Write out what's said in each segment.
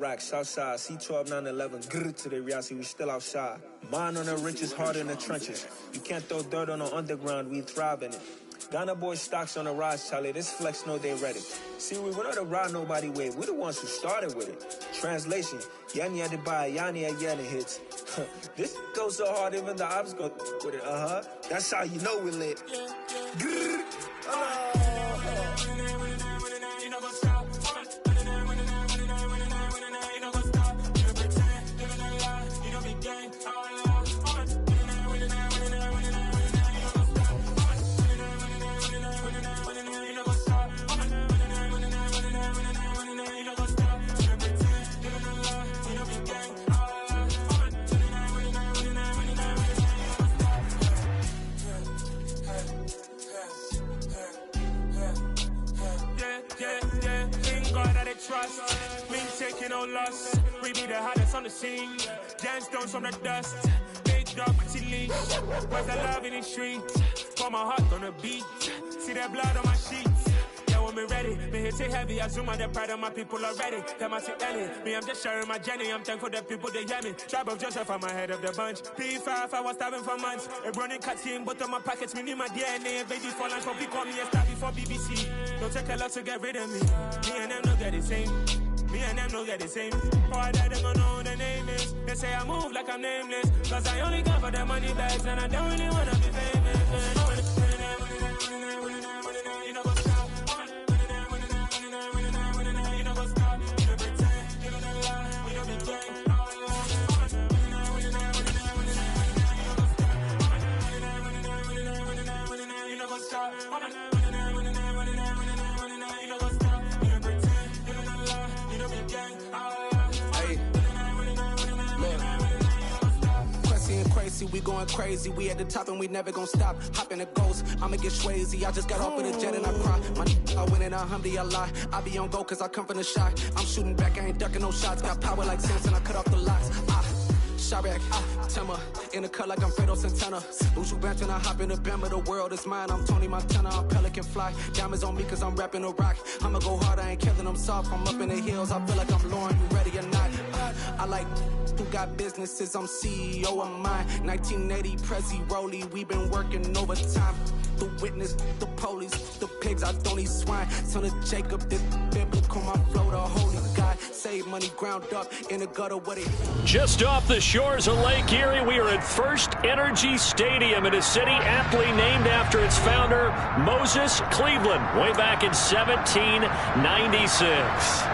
Rack, Southside, C12, 911, grrr to the Riasi, we still outside. Mine on the riches, hard in the trenches. You can't throw dirt on the underground, we thrive in it. Ghana boys stocks on the rise, Charlie, this flex know they ready. See, we not to ride nobody wave, we the ones who started with it. Translation, Yani had to buy, Yani had Yani hits. This goes so hard, even the ops go with it, That's how you know we lit. Grrr, trust, me taking no loss. We be the hottest on the scene. Gemstones from the dust. Big dog with your leash. Where's the love in the streets? Pour my heart on the beat. See that blood on my sheets. Yeah, when me ready, me hit it heavy. I zoom out the pride of my people already. Them I see Ellie. Me, I'm just sharing my journey. I'm thankful that people they hear me. Tribe of Joseph, I'm ahead of the bunch. P5, I was starving for months. A running cutscene, but on my pockets, me need my DNA. Baby for lunch, but call me a star before BBC. Don't take a lot to get rid of me. Me and them don't get the same. Me and them don't get the same. Boy, that they gonna know who the name is. They say I move like I'm nameless. Cause I only come for the money bags and I don't really wanna be famous. You know what's up? You know what's up? You pretend, you don't lie, you don't be gang. You know what's up? We going crazy, we at the top and we never gonna stop. Hop in a ghost, I'ma get Swayze. I just got off with a jet and I cry. I win in a Humvee, I lie. I be on go cause I come from the shot. I'm shooting back, I ain't ducking no shots. Got power like Samson, I cut off the locks. Chirac, Timmer, in the cut like I'm Fredo Santana. Buju Banton, I hop in the Bama, the world is mine. I'm Tony Montana, I'm Pelican Fly. Diamonds on me cause I'm rapping a rock. I'ma go hard, I ain't killing them soft. I'm up in the hills, I feel like I'm Lauren, you ready or not? I like who got businesses, I'm CEO of mine. 1980 Prezi Rolly, we been working overtime. The witness, the police, the pigs, I don't eat swine. Son of Jacob, this biblical, my flow, the holy God. Save money ground up in the gutter, what it. Just off the shores of Lake Erie, we are at First Energy Stadium in a city aptly named after its founder, Moses Cleveland, way back in 1796.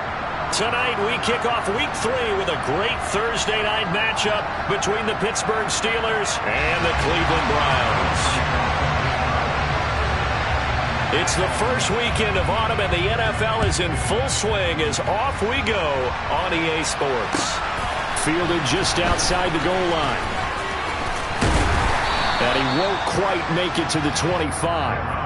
Tonight, we kick off Week 3 with a great Thursday night matchup between the Pittsburgh Steelers and the Cleveland Browns. It's the first weekend of autumn, and the NFL is in full swing as off we go on EA Sports. Fielded just outside the goal line. And he won't quite make it to the 25.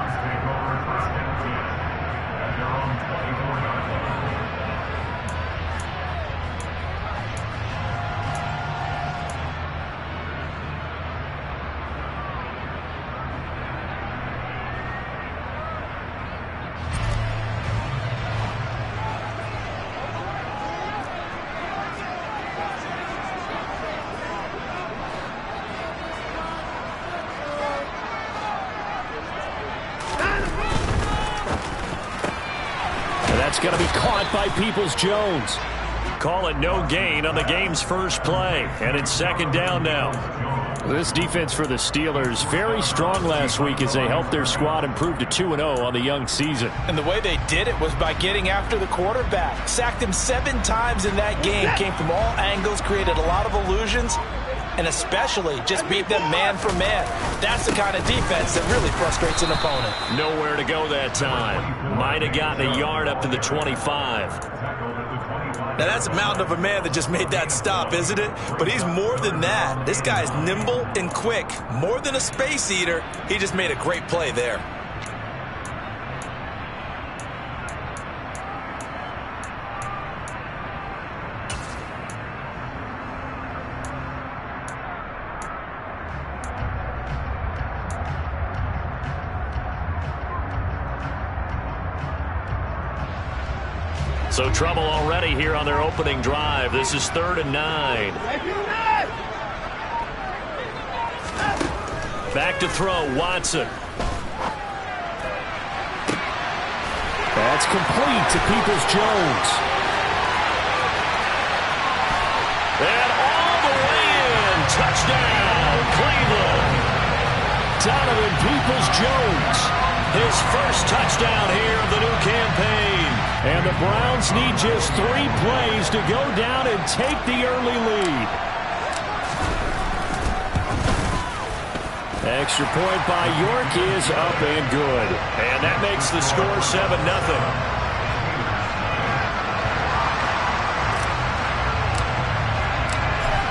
That's going to be caught by Peoples-Jones. Call it no gain on the game's first play, and it's second down now. This defense for the Steelers, very strong last week as they helped their squad improve to 2-0 on the young season. And the way they did it was by getting after the quarterback. Sacked him 7 times in that game, came from all angles, created a lot of illusions, and especially just beat them man for man. That's the kind of defense that really frustrates an opponent. Nowhere to go that time. Might have gotten a yard up to the 25. Now that's a mountain of a man that just made that stop, isn't it? But he's more than that. This guy's nimble and quick. More than a space eater, he just made a great play there. So trouble already here on their opening drive. This is 3rd and 9. Back to throw, Watson. That's complete to Peoples-Jones. And all the way in. Touchdown, Cleveland. Donovan Peoples-Jones. His first touchdown here of the new campaign. And the Browns need just 3 plays to go down and take the early lead. Extra point by York is up and good. And that makes the score 7-0.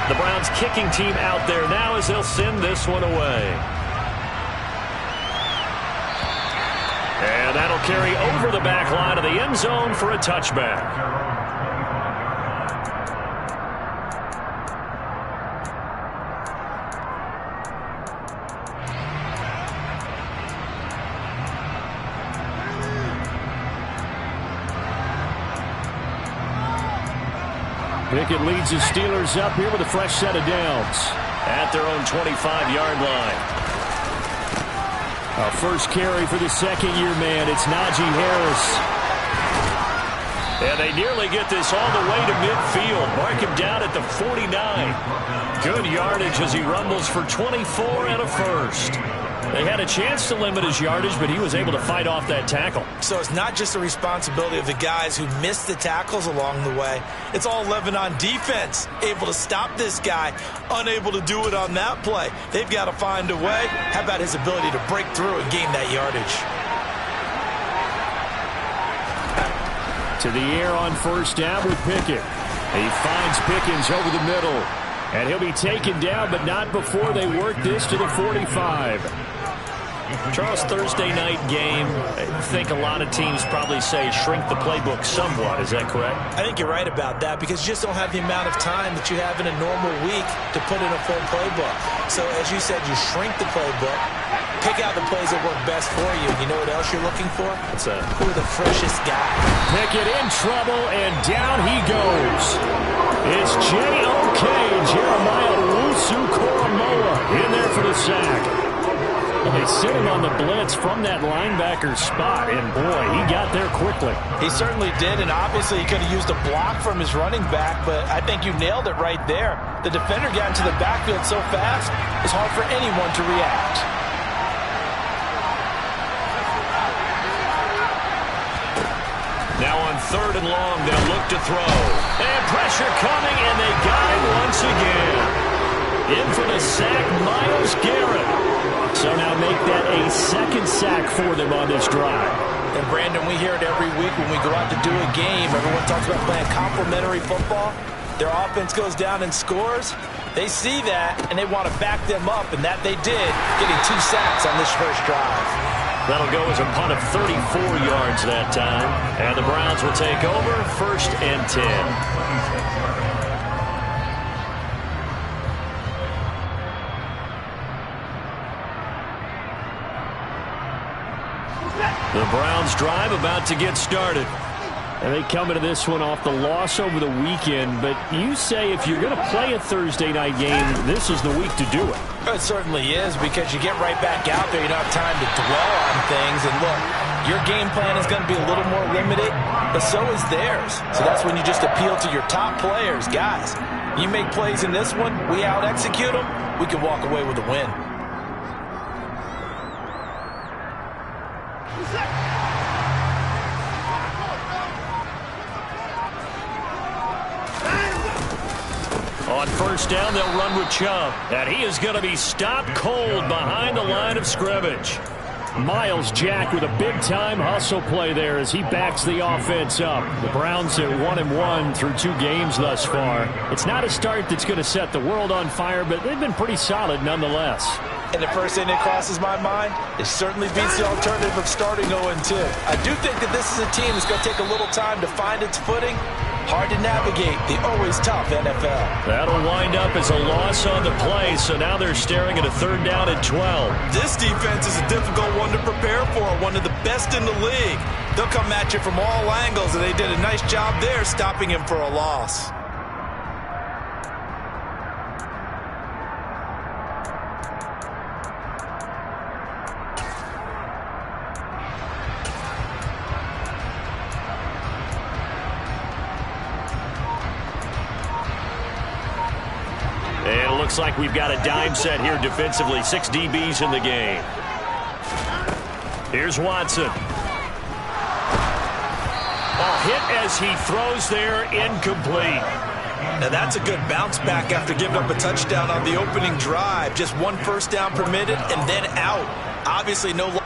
The Browns kicking team out there now as they'll send this one away. And that'll carry over the back line of the end zone for a touchback. Pickett leads his Steelers up here with a fresh set of downs at their own 25-yard line. Our first carry for the second-year man. It's Najee Harris. And they nearly get this all the way to midfield. Mark him down at the 49. Good yardage as he rumbles for 24 and a first. They had a chance to limit his yardage, but he was able to fight off that tackle. So it's not just the responsibility of the guys who missed the tackles along the way. It's all 11 on defense, able to stop this guy, unable to do it on that play. They've got to find a way. How about his ability to break through and gain that yardage? To the air on first down with Pickett. He finds Pickens over the middle. And he'll be taken down, but not before they work this to the 45. Charles, Thursday night game, I think a lot of teams probably say shrink the playbook somewhat. Is that correct? I think you're right about that because you just don't have the amount of time that you have in a normal week to put in a full playbook. So as you said, you shrink the playbook, pick out the plays that work best for you. You know what else you're looking for? What's that? Who are the freshest guys? Pickett in trouble, and down he goes. It's J.O.K. Jeremiah Owusu-Koramoah in there for the sack. Well, they sit him on the blitz from that linebacker spot, and boy, he got there quickly. He certainly did, and obviously he could have used a block from his running back, but I think you nailed it right there. The defender got into the backfield so fast, it's hard for anyone to react. Now on 3rd and long, they'll look to throw. And pressure coming, and they got him once again. In for the sack, Myles Garrett. So now make that a second sack for them on this drive. And Brandon, we hear it every week when we go out to do a game. Everyone talks about playing complementary football. Their offense goes down and scores. They see that, and they want to back them up, and that they did, getting 2 sacks on this first drive. That'll go as a punt of 34 yards that time. And the Browns will take over 1st and 10. The Browns drive about to get started. And they come into this one off the loss over the weekend. But you say if you're going to play a Thursday night game, this is the week to do it. It certainly is because you get right back out there. You don't have time to dwell on things. And look, your game plan is going to be a little more limited, but so is theirs. So that's when you just appeal to your top players. Guys, you make plays in this one, we out-execute them, we can walk away with a win. On first down, they'll run with Chubb. And he is going to be stopped cold behind the line of scrimmage. Myles Jack with a big-time hustle play there as he backs the offense up. The Browns are 1-1 through 2 games thus far. It's not a start that's going to set the world on fire, but they've been pretty solid nonetheless. And the first thing that crosses my mind, it certainly beats the alternative of starting 0-2. I do think that this is a team that's going to take a little time to find its footing. Hard to navigate the always tough NFL. That'll wind up as a loss on the play, so now they're staring at a 3rd down and 12. This defense is a difficult one to prepare for, one of the best in the league. They'll come at you from all angles, and they did a nice job there stopping him for a loss. And it looks like we've got a dime set here defensively. 6 DBs in the game. Here's Watson. Hit as he throws there, incomplete. Now that's a good bounce back after giving up a touchdown on the opening drive. Just 1 first down permitted and then out. Obviously no.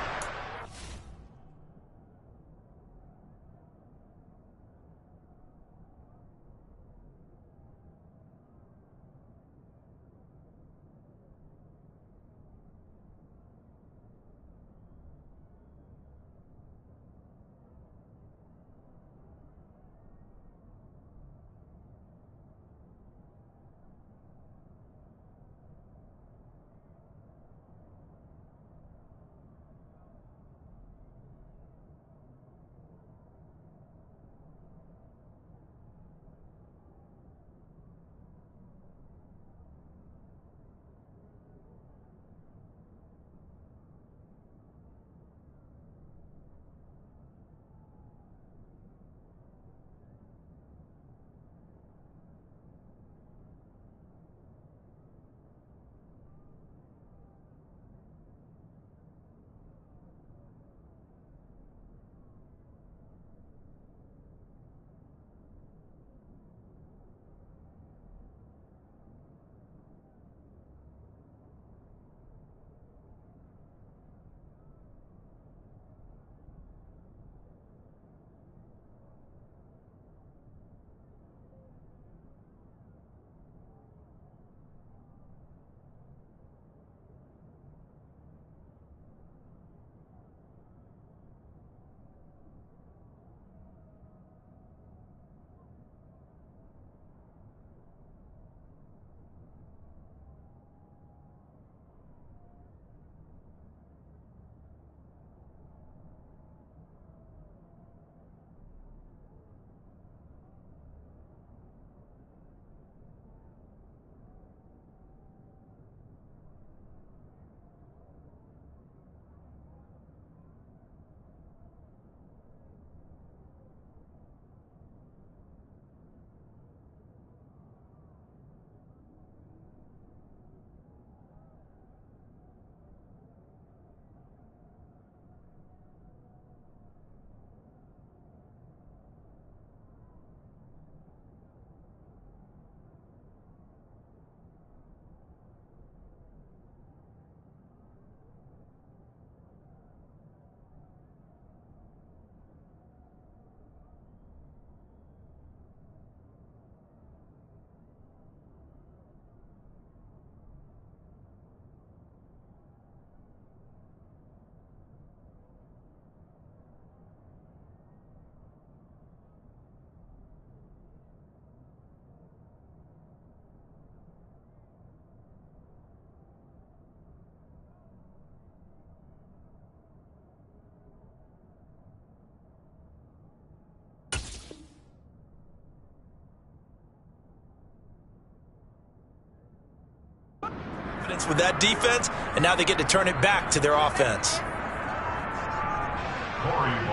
With that defense, and now they get to turn it back to their offense.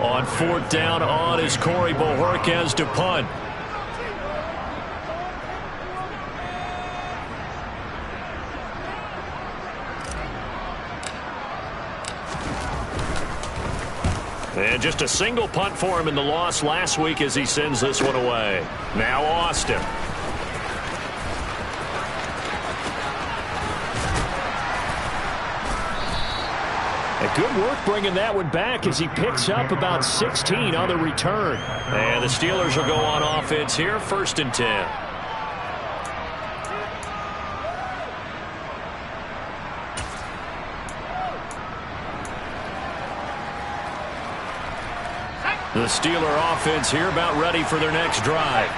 On 4th down, on is Corey Bojorquez to punt. And just a single punt for him in the loss last week as he sends this one away. Now Austin. Good work bringing that one back as he picks up about 16 on the return. And the Steelers will go on offense here, 1st and 10. The Steeler offense here about ready for their next drive.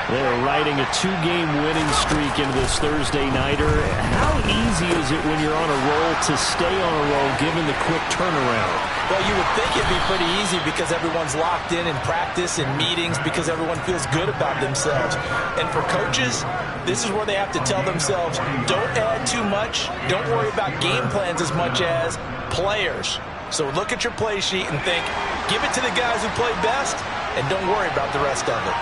They're riding a 2-game winning streak into this Thursday nighter. How easy is it when you're on a roll to stay on a roll given the quick turnaround? Well, you would think it'd be pretty easy because everyone's locked in practice and meetings because everyone feels good about themselves. And for coaches, this is where they have to tell themselves, don't add too much. Don't worry about game plans as much as players. So look at your play sheet and think, give it to the guys who play best, and don't worry about the rest of it.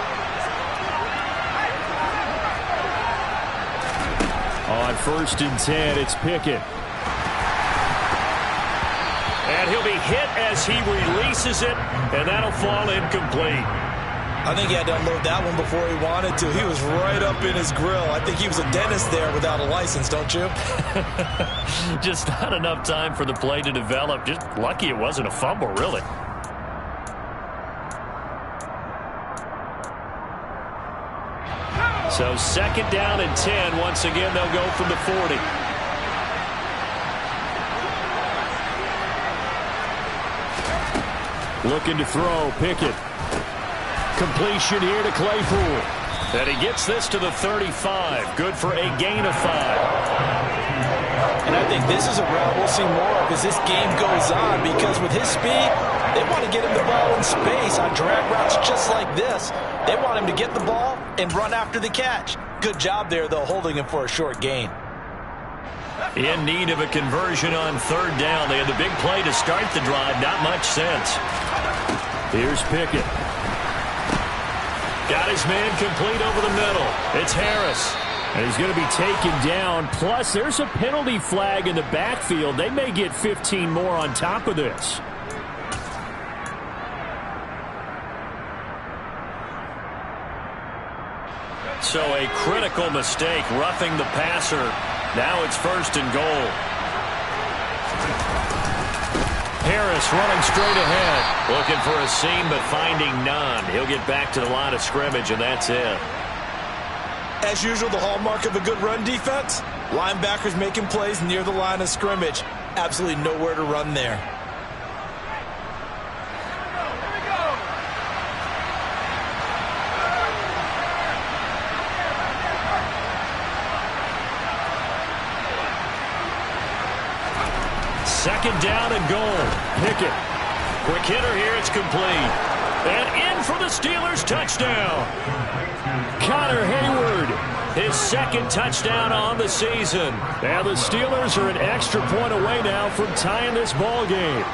On 1st and 10, it's Pickett. And he'll be hit as he releases it, and that'll fall incomplete. I think he had to unload that one before he wanted to. He was right up in his grill. I think he was a dentist there without a license, don't you? Just not enough time for the play to develop. Just lucky it wasn't a fumble, really. So 2nd down and 10. Once again, they'll go from the 40. Looking to throw, Pickett. Completion here to Claypool. And he gets this to the 35. Good for a gain of 5. And I think this is a route we'll see more of as this game goes on, because with his speed, they want to get him the ball in space on drag routes just like this. They want him to get the ball and run after the catch. Good job there, though, holding him for a short gain. In need of a conversion on 3rd down. They had the big play to start the drive. Not much sense. Here's Pickett. Got his man complete over the middle. It's Harris. And he's going to be taken down. Plus, there's a penalty flag in the backfield. They may get 15 more on top of this. So a critical mistake, roughing the passer. Now it's 1st and goal. Harris running straight ahead. Looking for a seam, but finding none. He'll get back to the line of scrimmage, and that's it. As usual, the hallmark of a good run defense, linebackers making plays near the line of scrimmage. Absolutely nowhere to run there. Second down and goal. Pickett. Quick hitter here. It's complete. And in for the Steelers touchdown. Connor Hayward, his 2nd touchdown on the season. And the Steelers are an extra point away now from tying this ball game.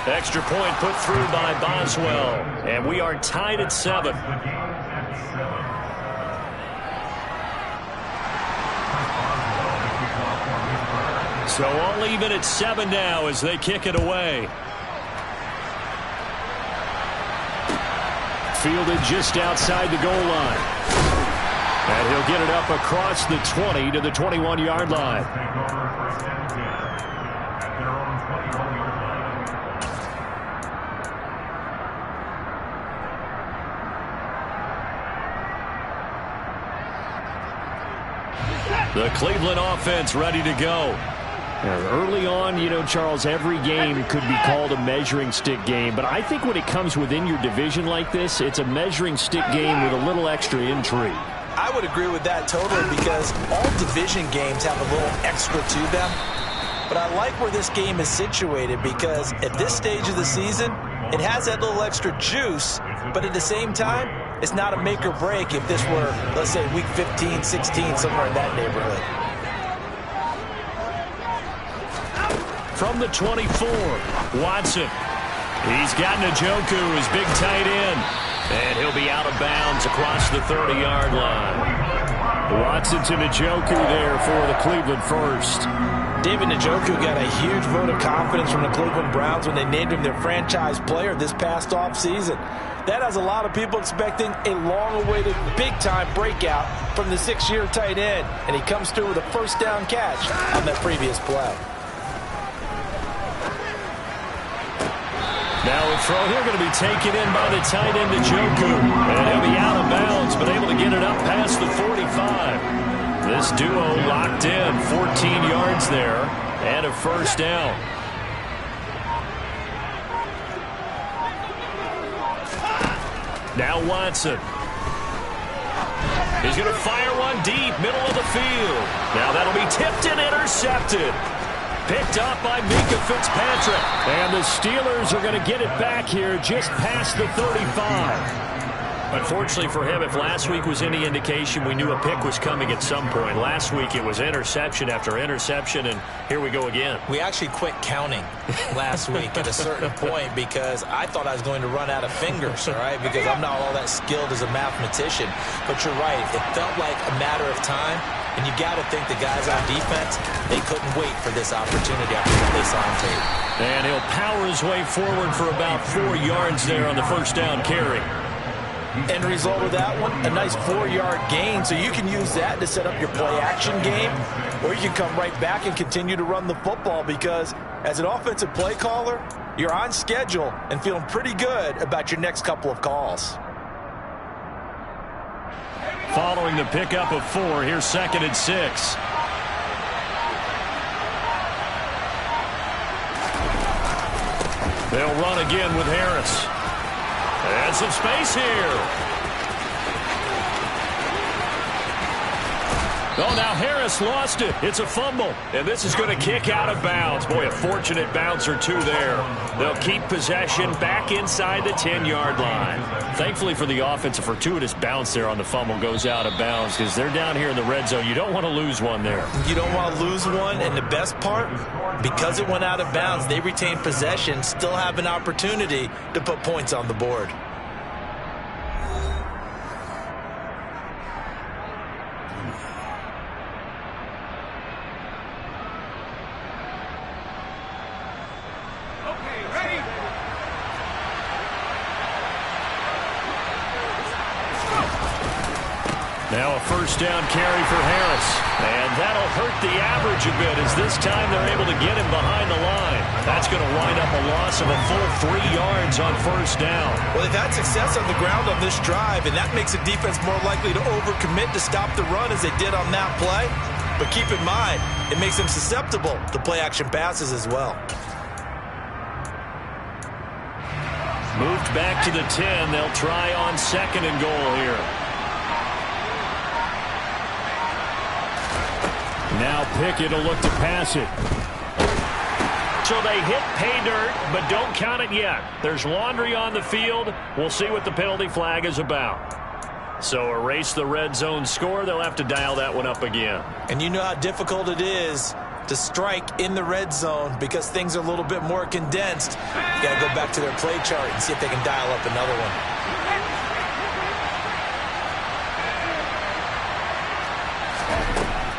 Extra point put through by Boswell. And we are tied at 7. So all even at 7 now as they kick it away. Fielded just outside the goal line. And he'll get it up across the 20 to the 21-yard line. The Cleveland offense ready to go. Early on, you know, Charles, every game could be called a measuring stick game. But I think when it comes within your division like this, it's a measuring stick game with a little extra intrigue. I would agree with that totally, because all division games have a little extra to them. But I like where this game is situated, because at this stage of the season, it has that little extra juice. But at the same time, it's not a make or break if this were, let's say, week 15, 16, somewhere in that neighborhood. From the 24, Watson. He's got Njoku, his big tight end. And he'll be out of bounds across the 30-yard line. Watson to Njoku there for the Cleveland first. David Njoku got a huge vote of confidence from the Cleveland Browns when they named him their franchise player this past offseason. That has a lot of people expecting a long-awaited big-time breakout from the 6-year tight end. And he comes through with a first down catch on that previous play. Now a throw here going to be taken in by the tight end Njoku. And he'll be out of bounds, but able to get it up past the 45. This duo locked in, 14 yards there, and a first down. Now Watson. He's going to fire one deep, middle of the field. Now that'll be tipped and intercepted. Picked up by Minkah Fitzpatrick. And the Steelers are going to get it back here just past the 35. Unfortunately for him, if last week was any indication, we knew a pick was coming at some point. Last week it was interception after interception, and here we go again. We actually quit counting last week at a certain point because I thought I was going to run out of fingers, all right, because I'm not all that skilled as a mathematician. But you're right. It felt like a matter of time, and you got to think the guys on defense, they couldn't wait for this opportunity after what they saw on tape. And he'll power his way forward for about 4 yards there on the first down carry. End result of that one, a nice 4-yard gain, so you can use that to set up your play-action game, or you can come right back and continue to run the football because as an offensive play caller, you're on schedule and feeling pretty good about your next couple of calls. Following the pickup of 4, here's 2nd and 6. They'll run again with Harris. And some space here. Oh, now Harris lost it. It's a fumble. And this is going to kick out of bounds. Boy, a fortunate bounce or two there. They'll keep possession back inside the 10-yard line. Thankfully for the offense, a fortuitous bounce there on the fumble goes out of bounds because they're down here in the red zone. You don't want to lose one there. You don't want to lose one, and the best part, because it went out of bounds, they retain possession, still have an opportunity to put points on the board. Now a first down carry for Harris. And that'll hurt the average a bit as this time they're able to get him behind the line. That's going to wind up a loss of a full 3 yards on first down. Well, they've had success on the ground on this drive, and that makes the defense more likely to overcommit to stop the run as they did on that play. But keep in mind, it makes them susceptible to play-action passes as well. Moved back to the 10. They'll try on 2nd and goal here. Now Pickett will look to pass it. So they hit pay dirt, but don't count it yet. There's laundry on the field. We'll see what the penalty flag is about. So erase the red zone score. They'll have to dial that one up again. And you know how difficult it is to strike in the red zone because things are a little bit more condensed. You got to go back to their play chart and see if they can dial up another one.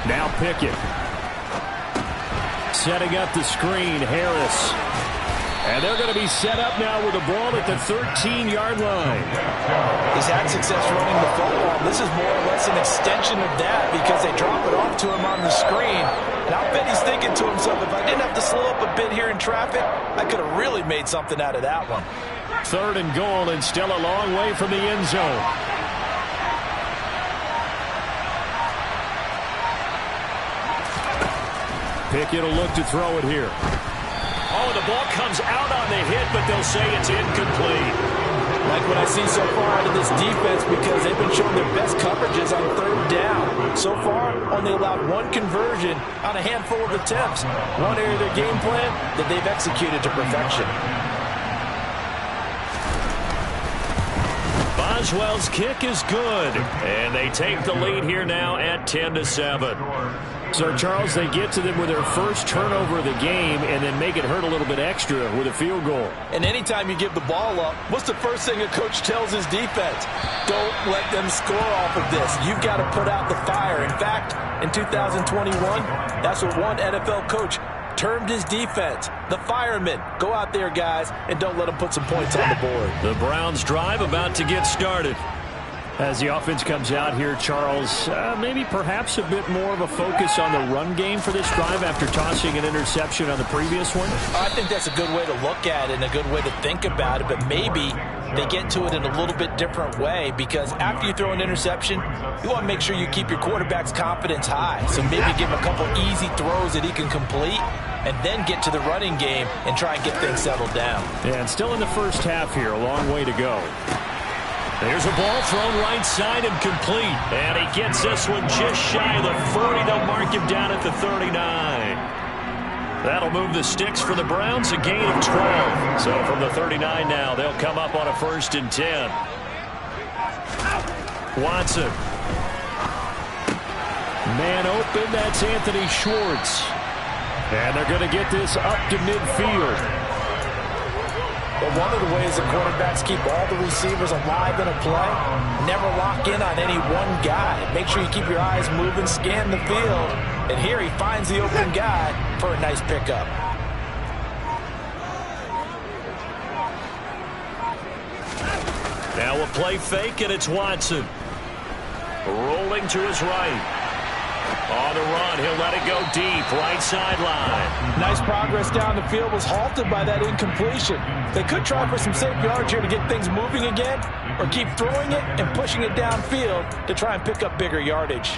Now Pickett. Setting up the screen, Harris. And they're going to be set up now with a ball at the 13-yard line. He's had success running the football. This is more or less an extension of that because they drop it off to him on the screen. And I bet he's thinking to himself, if I didn't have to slow up a bit here in traffic, I could have really made something out of that one. 3rd and goal and still a long way from the end zone. Pickett will look to throw it here. Oh, the ball comes out on the hit, but they'll say it's incomplete. Like what I see so far out of this defense because they've been showing their best coverages on 3rd down. So far, only allowed 1 conversion on a handful of attempts. One area of their game plan that they've executed to perfection. Boswell's kick is good, and they take the lead here now at 10-7. So, Charles, they get to them with their first turnover of the game and then make it hurt a little bit extra with a field goal. And anytime you give the ball up, what's the first thing a coach tells his defense? Don't let them score off of this. You've got to put out the fire. In fact, in 2021, that's what one NFL coach termed his defense, the firemen. Go out there, guys, and don't let them put some points on the board. The Browns drive about to get started. As the offense comes out here, Charles, maybe perhaps a bit more of a focus on the run game for this drive after tossing an interception on the previous one? I think that's a good way to look at it and a good way to think about it, but maybe they get to it in a little bit different way because after you throw an interception, you want to make sure you keep your quarterback's confidence high. So maybe give him a couple easy throws that he can complete and then get to the running game and try and get things settled down. Yeah, and still in the first half here, a long way to go. There's a ball thrown right side and complete. And he gets this one just shy of the 40. They'll mark him down at the 39. That'll move the sticks for the Browns, a gain of 12. So from the 39 now, they'll come up on a 1st and 10. Watson. Man open, that's Anthony Schwartz. And they're going to get this up to midfield. But one of the ways the quarterbacks keep all the receivers alive in a play, never lock in on any one guy. Make sure you keep your eyes moving, scan the field. And here he finds the open guy for a nice pickup. Now a play fake, and it's Watson. Rolling to his right. On the run, he'll let it go deep, right sideline. Nice progress down the field, was halted by that incompletion. They could try for some safe yards here to get things moving again, or keep throwing it and pushing it downfield to try and pick up bigger yardage.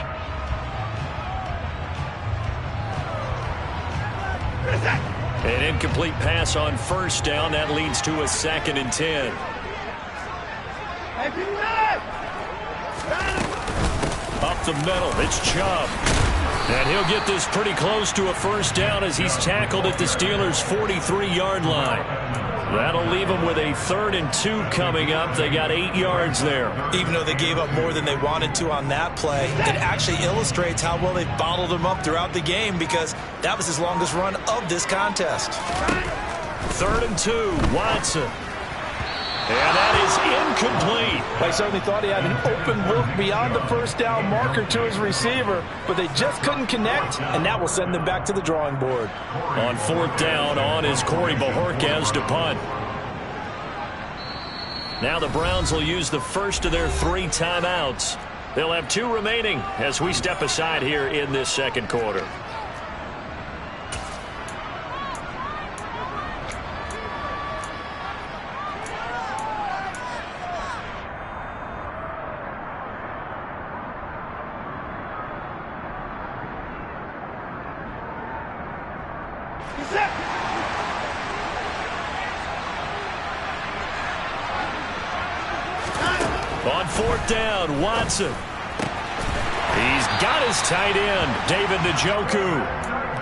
An incomplete pass on 1st down. That leads to a 2nd and 10. Up the middle, it's Chubb. And he'll get this pretty close to a 1st down as he's tackled at the Steelers' 43-yard line. That'll leave them with a 3rd and 2 coming up. They got 8 yards there. Even though they gave up more than they wanted to on that play, it actually illustrates how well they bottled him up throughout the game, because that was his longest run of this contest. 3rd and 2, Watson. And that is incomplete. I certainly thought he had an open look beyond the 1st down marker to his receiver, but they just couldn't connect, and that will send them back to the drawing board. On 4th down, on is Corey Bojorquez to punt. Now the Browns will use the first of their 3 timeouts. They'll have 2 remaining as we step aside here in this 2nd quarter. On 4th down, Watson. He's got his tight end, David Njoku.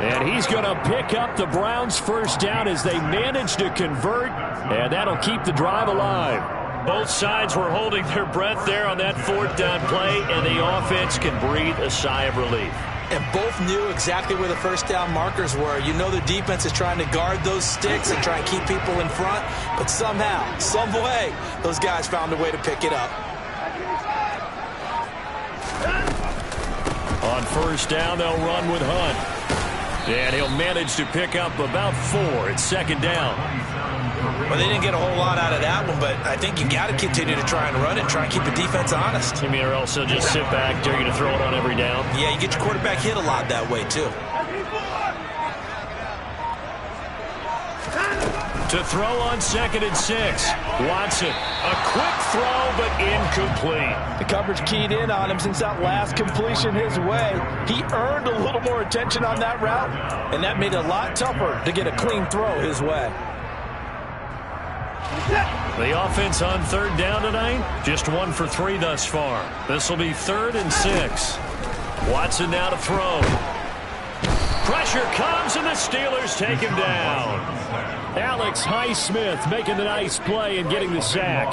And he's going to pick up the Browns' 1st down as they manage to convert, and that'll keep the drive alive. Both sides were holding their breath there on that 4th down play, and the offense can breathe a sigh of relief. And both knew exactly where the 1st down markers were. You know the defense is trying to guard those sticks and try and keep people in front, but somehow, some way, those guys found a way to pick it up. On 1st down, they'll run with Hunt. And he'll manage to pick up about 4. It's 2nd down. Well, they didn't get a whole lot out of that one, but I think you got to continue to try and run it, try and keep the defense honest. You mean, or else they'll just sit back, dare you to throw it on every down? Yeah, you get your quarterback hit a lot that way, too. To throw on 2nd and 6. Watson, a quick throw, but incomplete. The coverage keyed in on him since that last completion his way. He earned a little more attention on that route, and that made it a lot tougher to get a clean throw his way. The offense on 3rd down tonight, just 1 for 3 thus far. This will be 3rd and 6. Watson now to throw. Pressure comes, and the Steelers take him down. Alex Highsmith making the nice play and getting the sack.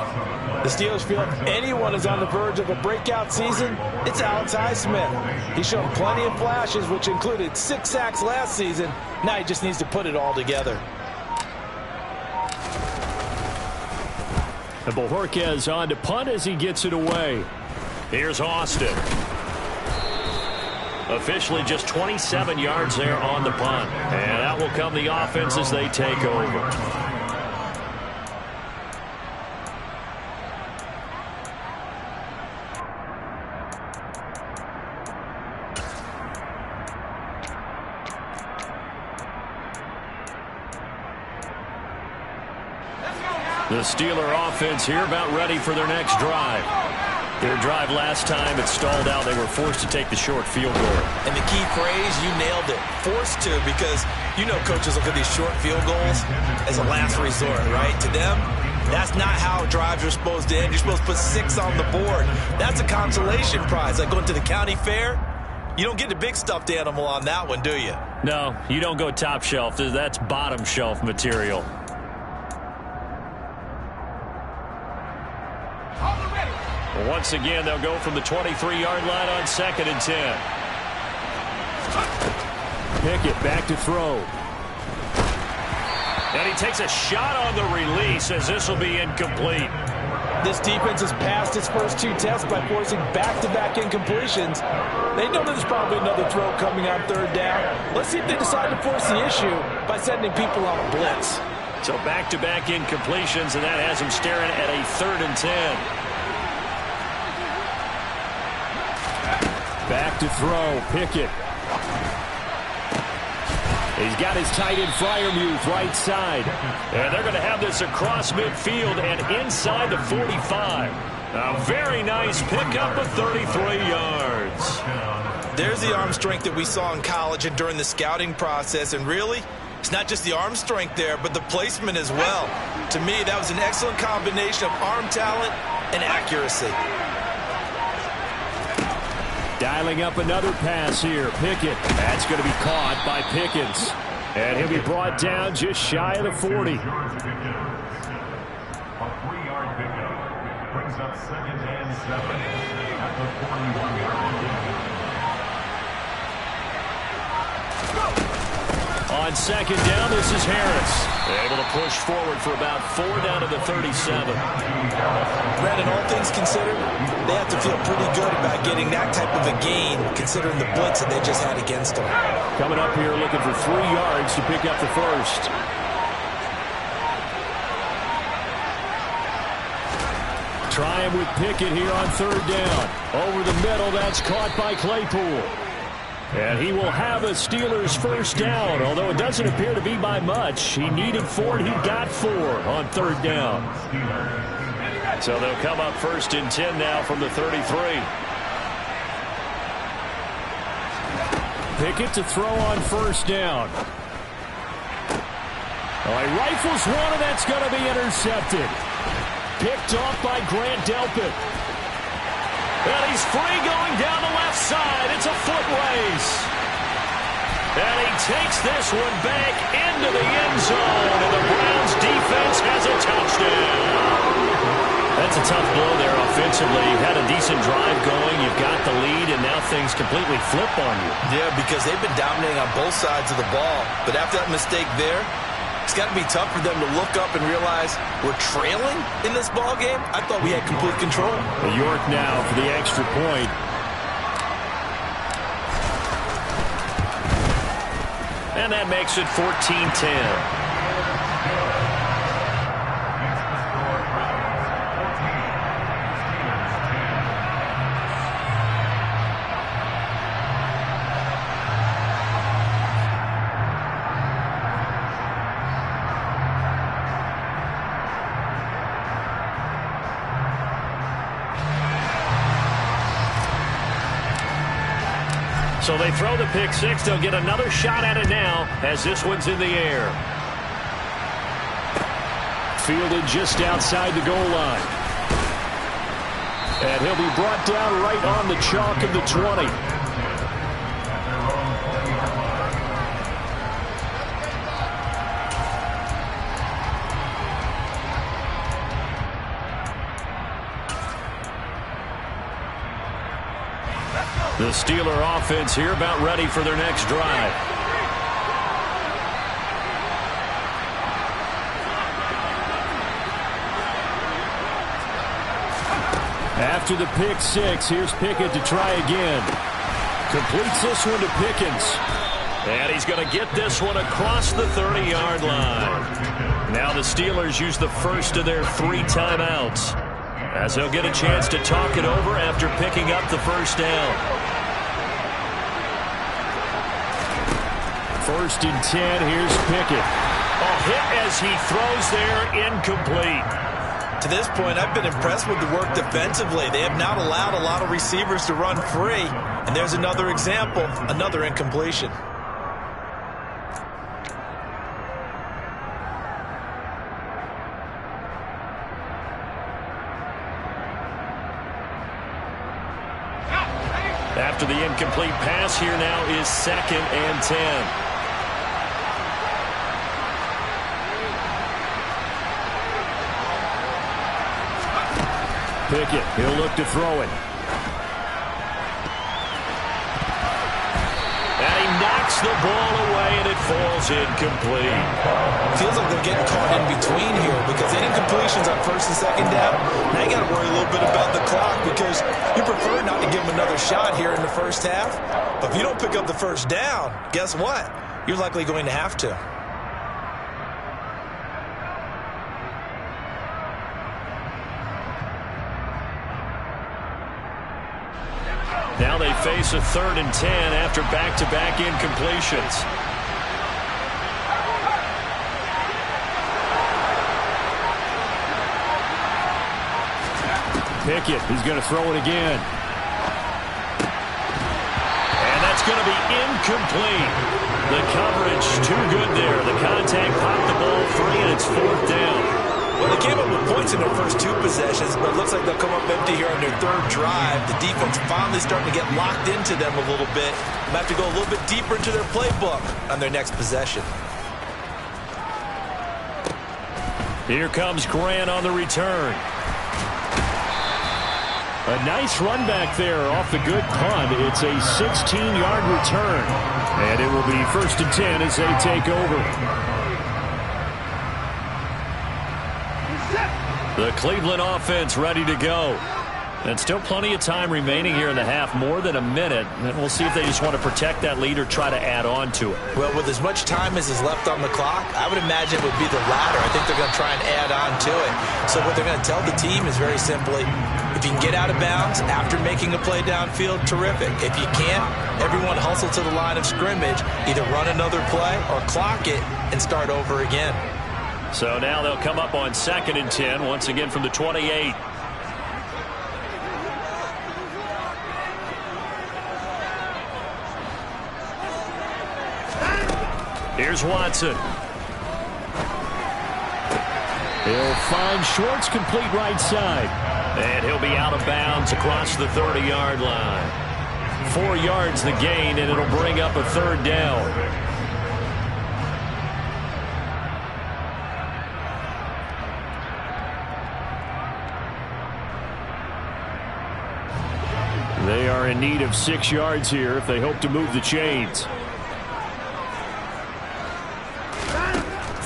The Steelers feel if anyone is on the verge of a breakout season, it's Alex Highsmith. He's shown plenty of flashes, which included 6 sacks last season. Now he just needs to put it all together. And Bojorquez on to punt as he gets it away. Here's Austin. Officially just 27 yards there on the punt. And that will come the offense as they take over. The Steeler offense here about ready for their next drive. Their drive last time, it stalled out. They were forced to take the short field goal. And the key phrase, you nailed it. Forced to, because you know coaches look at these short field goals as a last resort, right? To them, That's not how drives are supposed to end. You're supposed to put 6 on the board. That's a consolation prize. Like going to the county fair, you don't get the big stuffed animal on that one, do you? No, you don't go top shelf. That's bottom shelf material. Once again, they'll go from the 23-yard line on 2nd and 10. Pickett back to throw. And he takes a shot on the release as this will be incomplete. This defense has passed its first 2 tests by forcing back-to-back incompletions. They know there's probably another throw coming on 3rd down. Let's see if they decide to force the issue by sending people on a blitz. So back-to-back incompletions, and that has him staring at a 3rd and 10. Back to throw, Pickett. He's got his tight end Freiermuth right side. And they're going to have this across midfield and inside the 45. A very nice pickup of 33 yards. There's the arm strength that we saw in college and during the scouting process. And really, it's not just the arm strength there, but the placement as well. To me, that was an excellent combination of arm talent and accuracy. Dialing up another pass here. Pickett. That's going to be caught by Pickens. And he'll be brought down just shy of the 40. A 3-yard pickup brings up 2nd and 7 at the 41-yard line. On 2nd down, this is Harris. Able to push forward for about 4 down to the 37. Brandon, all things considered, they have to feel pretty good about getting that type of a gain, considering the blitz that they just had against them. Coming up here looking for 3 yards to pick up the first. Trying with Pickett here on 3rd down. Over the middle, that's caught by Claypool. And he will have a Steelers first down, although it doesn't appear to be by much. He needed 4, and he got 4 on 3rd down. So they'll come up 1st and 10 now from the 33. Pickett to throw on 1st down. Oh, he rifles one, and that's going to be intercepted. Picked off by Grant Delpit. And he's free going down the left side. It's a foot race. And he takes this one back into the end zone. And the Browns defense has a touchdown. That's a tough blow there offensively. You had a decent drive going. You've got the lead, and now things completely flip on you. Yeah, because they've been dominating on both sides of the ball. But after that mistake there, it's got to be tough for them to look up and realize we're trailing in this ball game. I thought we had complete control. York now for the extra point. And that makes it 14-10. So they throw the pick six. They'll get another shot at it now as this one's in the air. Fielded just outside the goal line. And he'll be brought down right on the chalk of the 20. The Steeler offense here about ready for their next drive. After the pick six, here's Pickett to try again. Completes this one to Pickens. And he's going to get this one across the 30-yard line. Now the Steelers use the first of their 3 timeouts, as they'll get a chance to talk it over after picking up the first down. 1st and 10, here's Pickett. A hit as he throws there, incomplete. To this point, I've been impressed with the work defensively. They have not allowed a lot of receivers to run free. And there's another example, another incompletion. After the incomplete pass, here now is 2nd and 10. Pickett, he'll look to throw it. And he knocks the ball away, and it falls incomplete. Feels like they're getting caught in between here because any completions on 1st and 2nd down, now you got to worry a little bit about the clock because you prefer not to give them another shot here in the first half. But if you don't pick up the 1st down, guess what? You're likely going to have to. Now they face a 3rd and 10 after back-to-back incompletions. Pickett, he's going to throw it again. And that's going to be incomplete. The coverage too good there. The contact popped the ball free, and it's 4th down. Well, they came up with points in their first 2 possessions, but it looks like they'll come up empty here on their 3rd drive. The defense finally starting to get locked into them a little bit. They'll have to go a little bit deeper into their playbook on their next possession. Here comes Grant on the return. A nice run back there off the good punt. It's a 16-yard return. And it will be 1st and 10 as they take over. The Cleveland offense ready to go. And still plenty of time remaining here in the half, more than a minute. And we'll see if they just want to protect that lead or try to add on to it. Well, with as much time as is left on the clock, I would imagine it would be the latter. I think they're going to try and add on to it. So what they're going to tell the team is very simply, if you can get out of bounds after making a play downfield, terrific. If you can't, everyone hustle to the line of scrimmage, either run another play or clock it and start over again. So now they'll come up on 2nd and 10, once again from the 28. Here's Watson. He'll find Schwartz complete right side. And he'll be out of bounds across the 30-yard line. 4 yards the gain, and it'll bring up a 3rd down. They are in need of 6 yards here if they hope to move the chains.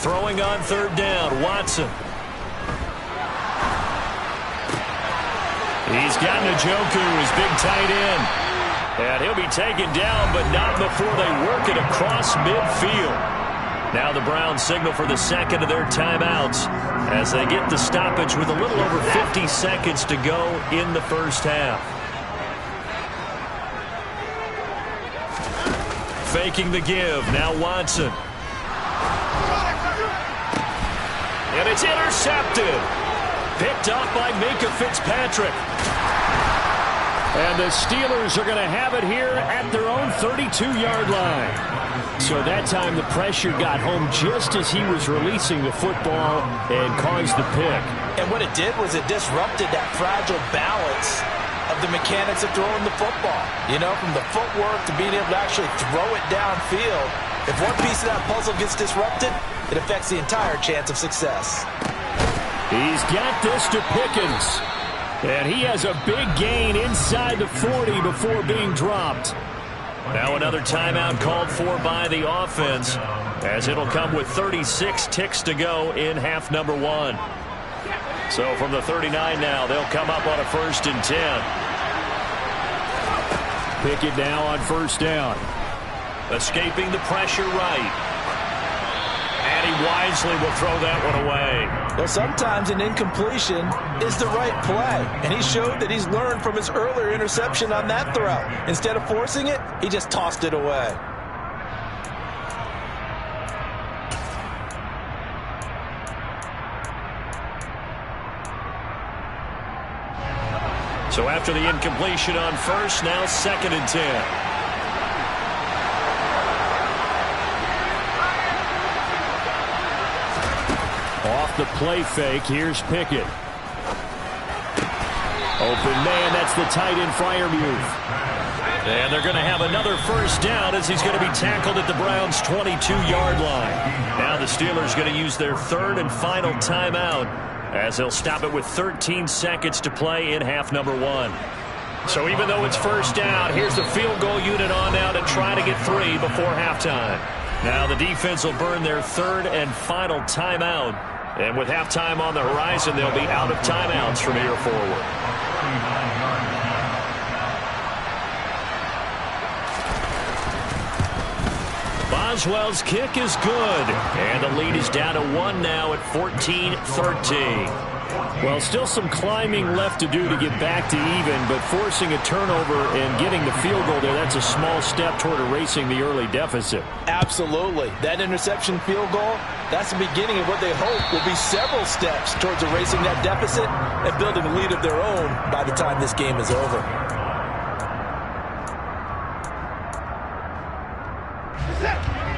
Throwing on 3rd down, Watson. He's got Njoku, his big tight end. And he'll be taken down, but not before they work it across midfield. Now the Browns signal for the 2nd of their timeouts as they get the stoppage with a little over 50 seconds to go in the first half. Faking the give, now Watson. And it's intercepted. Picked off by Minkah Fitzpatrick. And the Steelers are going to have it here at their own 32-yard line. So that time the pressure got home just as he was releasing the football and caused the pick. And what it did was it disrupted that fragile balance of the mechanics of throwing the football. You know, from the footwork to being able to actually throw it downfield. If one piece of that puzzle gets disrupted, it affects the entire chance of success. He's got this to Pickens. And he has a big gain inside the 40 before being dropped. Now another timeout called for by the offense, as it'll come with 36 ticks to go in half number 1. So from the 39 now, they'll come up on a 1st and 10. Pickett now on 1st down. Escaping the pressure right. And he wisely will throw that one away. Well, sometimes an incompletion is the right play. And he showed that he's learned from his earlier interception on that throw. Instead of forcing it, he just tossed it away. So after the incompletion on 1st, now 2nd and 10. Off the play fake, here's Pickett. Open man, that's the tight end Freiermuth. And they're going to have another first down as he's going to be tackled at the Browns' 22-yard line. Now the Steelers going to use their third and final timeout as they'll stop it with 13 seconds to play in half number 1. So even though it's first down, here's the field goal unit on now to try to get 3 before halftime. Now the defense will burn their third and final timeout. And with halftime on the horizon, they'll be out of timeouts from here forward. Boswell's kick is good. And the lead is down to 1 now at 14-13. Well, still some climbing left to do to get back to even, but forcing a turnover and getting the field goal there, that's a small step toward erasing the early deficit. Absolutely. That interception field goal, that's the beginning of what they hope will be several steps towards erasing that deficit and building a lead of their own by the time this game is over.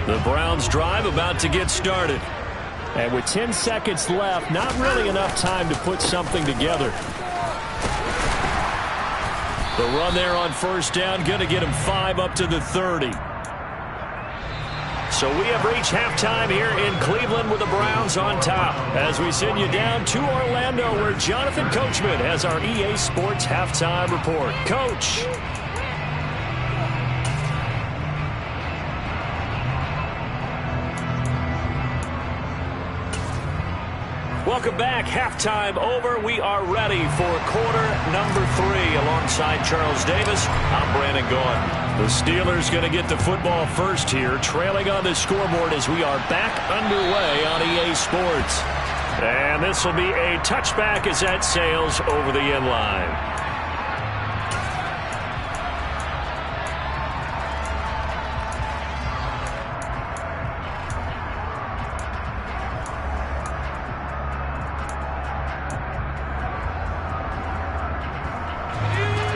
The Browns drive about to get started. And with 10 seconds left, not really enough time to put something together. The run there on first down, going to get him 5 up to the 30. So we have reached halftime here in Cleveland with the Browns on top. As we send you down to Orlando, where Jonathan Coachman has our EA Sports halftime report. Coach. Welcome back. Halftime over. We are ready for quarter number 3. Alongside Charles Davis, I'm Brandon Gaudin. The Steelers going to get the football first here, trailing on the scoreboard as we are back underway on EA Sports. And this will be a touchback as that sails over the end line.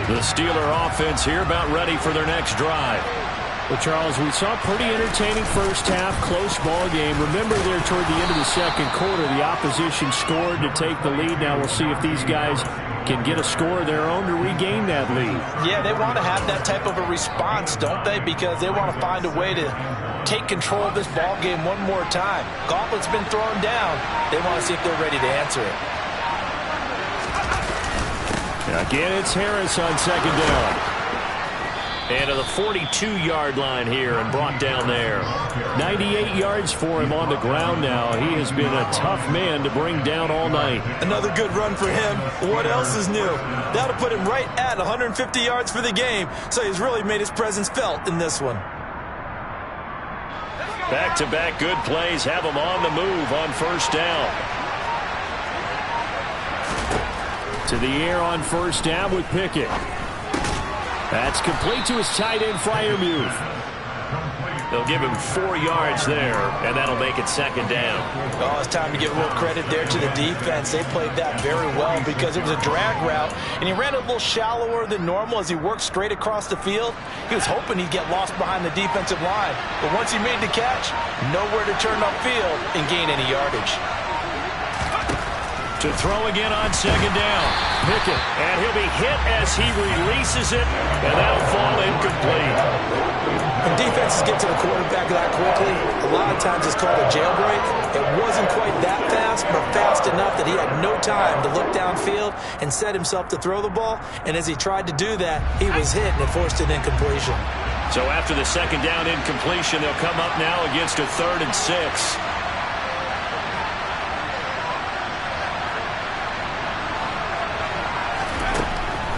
The Steeler offense here about ready for their next drive. Well, Charles, we saw a pretty entertaining first half, close ball game. Remember there toward the end of the second quarter, the opposition scored to take the lead. Now we'll see if these guys can get a score of their own to regain that lead. Yeah, they want to have that type of a response, don't they? Because they want to find a way to take control of this ball game one more time. Gauntlet's been thrown down. They want to see if they're ready to answer it. Again, it's Harris on second down. And to the 42-yard line here and brought down there. 98 yards for him on the ground now. He has been a tough man to bring down all night. Another good run for him. What else is new? That'll put him right at 150 yards for the game. So he's really made his presence felt in this one. Back-to-back good plays have him on the move on first down. To the air on first down with Pickett. That's complete to his tight end, Freiermuth. They'll give him 4 yards there, and that'll make it second down. Oh, it's time to give a little credit there to the defense. They played that very well because it was a drag route, and he ran a little shallower than normal as he worked straight across the field. He was hoping he'd get lost behind the defensive line, but once he made the catch, nowhere to turn upfield and gain any yardage. To throw again on second down. Pickett, and he'll be hit as he releases it, and that'll fall incomplete. When defenses get to the quarterback that quickly, a lot of times it's called a jailbreak. It wasn't quite that fast, but fast enough that he had no time to look downfield and set himself to throw the ball, and as he tried to do that, he was hit and it forced an incompletion. So after the second down incompletion, they'll come up now against a 3rd and 6.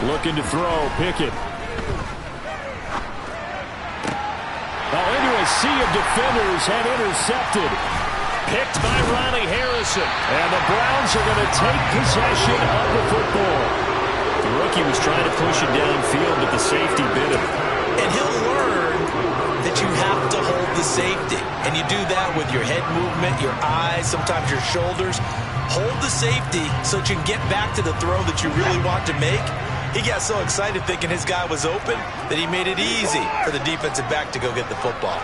Looking to throw, Pickett. Well, into a sea of defenders and intercepted. Picked by Ronnie Harrison. And the Browns are going to take possession of the football. The rookie was trying to push it downfield, but the safety bit him. And he'll learn that you have to hold the safety. And you do that with your head movement, your eyes, sometimes your shoulders. Hold the safety so that you can get back to the throw that you really want to make. He got so excited thinking his guy was open that he made it easy for the defensive back to go get the football.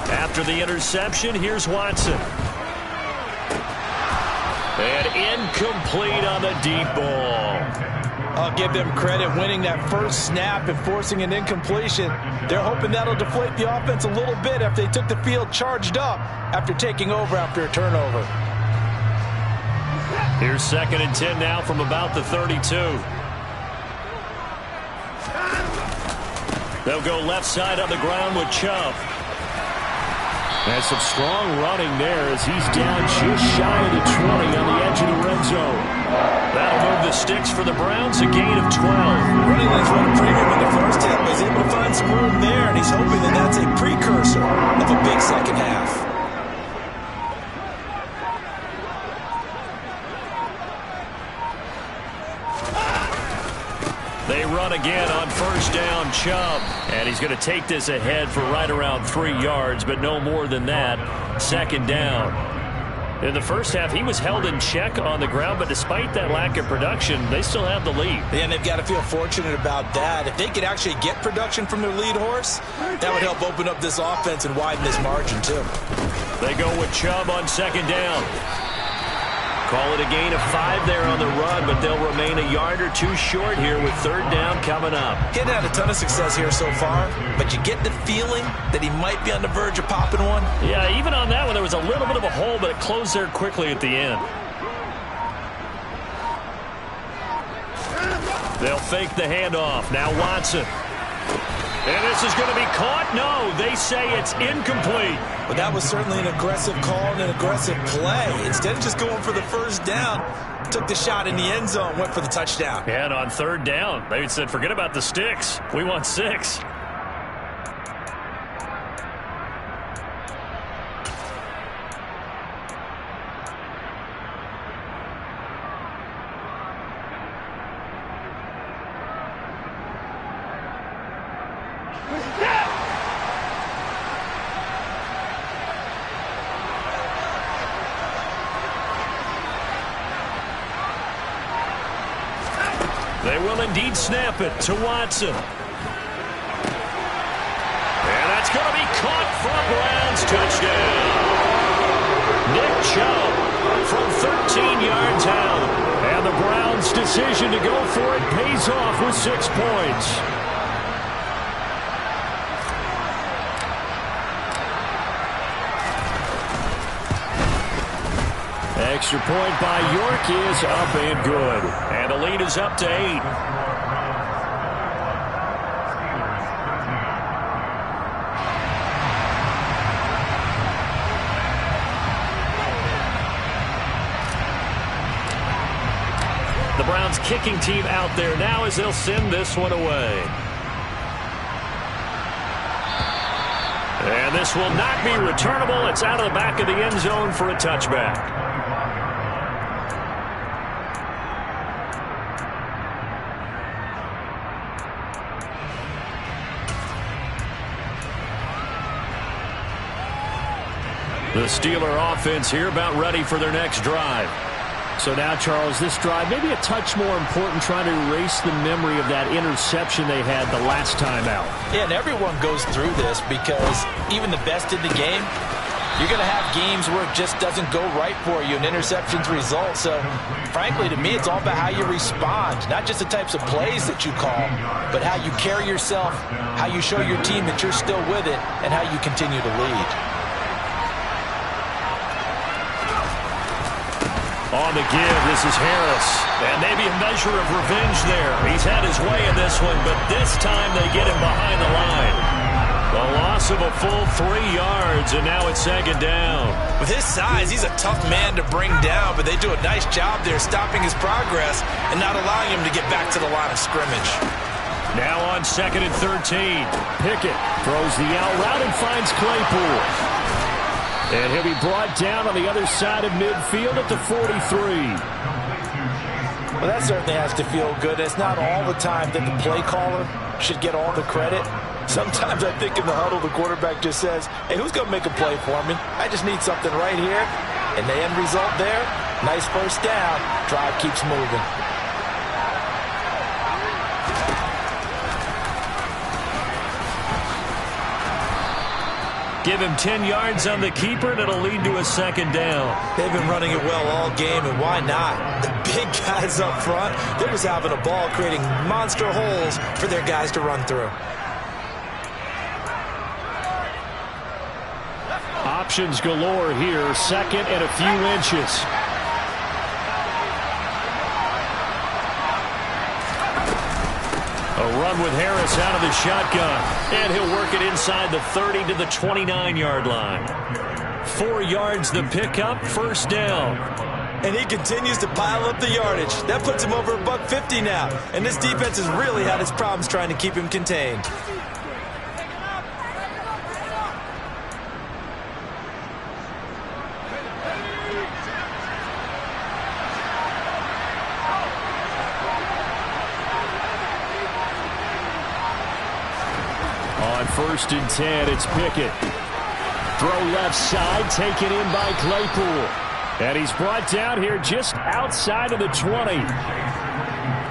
After the interception, here's Watson. And incomplete on the deep ball. I'll give them credit winning that first snap and forcing an incompletion. They're hoping that'll deflate the offense a little bit after they took the field charged up after taking over after a turnover. Here's 2nd and 10 now from about the 32. They'll go left side on the ground with Chubb. And some strong running there as he's down just shy of the 20 on the edge of the red zone. That'll move the sticks for the Browns, a gain of 12. Running his run premium in the first half, was able to find some room there, and he's hoping that that's a precursor of a big second half. They run again on first down, Chubb. And he's going to take this ahead for right around 3 yards, but no more than that. 2nd down. In the first half, he was held in check on the ground, but despite that lack of production, they still have the lead. Yeah, and they've got to feel fortunate about that. If they could actually get production from their lead horse, that would help open up this offense and widen this margin, too. They go with Chubb on 2nd down. Call it a gain of 5 there on the run, but they'll remain a yard or 2 short here with 3rd down coming up. Getting had a ton of success here so far, but you get the feeling that he might be on the verge of popping one. Yeah, even on that one, there was a little bit of a hole, but it closed there quickly at the end. They'll fake the handoff. Now Watson. And this is going to be caught? No, they say it's incomplete. But that was certainly an aggressive call and an aggressive play. Instead of just going for the first down, took the shot in the end zone, went for the touchdown. And on 3rd down, they said, forget about the sticks. We want 6. They will indeed snap it to Watson. And that's going to be caught for a Browns touchdown. Nick Chubb from 13 yards out. And the Browns' decision to go for it pays off with 6 points. Extra point by York is up and good. And the lead is up to 8. The Browns kicking team out there now as they'll send this one away. And this will not be returnable. It's out of the back of the end zone for a touchback. The Steeler offense here about ready for their next drive. So now, Charles, this drive maybe a touch more important, trying to erase the memory of that interception they had the last time out. Yeah, and everyone goes through this because even the best in the game, you're going to have games where it just doesn't go right for you and interceptions result. So, frankly, to me, it's all about how you respond, not just the types of plays that you call, but how you carry yourself, how you show your team that you're still with it, and how you continue to lead. On the give, this is Harris. And maybe a measure of revenge there. He's had his way in this one, but this time they get him behind the line. The loss of a full 3 yards, and now it's 2nd down. With his size, he's a tough man to bring down, but they do a nice job there stopping his progress and not allowing him to get back to the line of scrimmage. Now on 2nd and 13. Pickett throws the out route and finds Claypool. And he'll be brought down on the other side of midfield at the 43. Well, that certainly has to feel good. It's not all the time that the play caller should get all the credit. Sometimes I think in the huddle, the quarterback just says, hey, who's going to make a play for me? I just need something right here. And the end result there, nice first down. Drive keeps moving. Give him 10 yards on the keeper, and it'll lead to a 2nd down. They've been running it well all game, and why not? The big guys up front. They're just having a ball creating monster holes for their guys to run through. Options galore here. Second and a few inches. A run with Harris out of the shotgun. And he'll work it inside the 30 to the 29-yard line. 4 yards the pickup, first down. And he continues to pile up the yardage. That puts him over $150 now. And this defense has really had its problems trying to keep him contained. On 1st and 10, it's Pickett. Throw left side, taken in by Claypool. And he's brought down here just outside of the 20.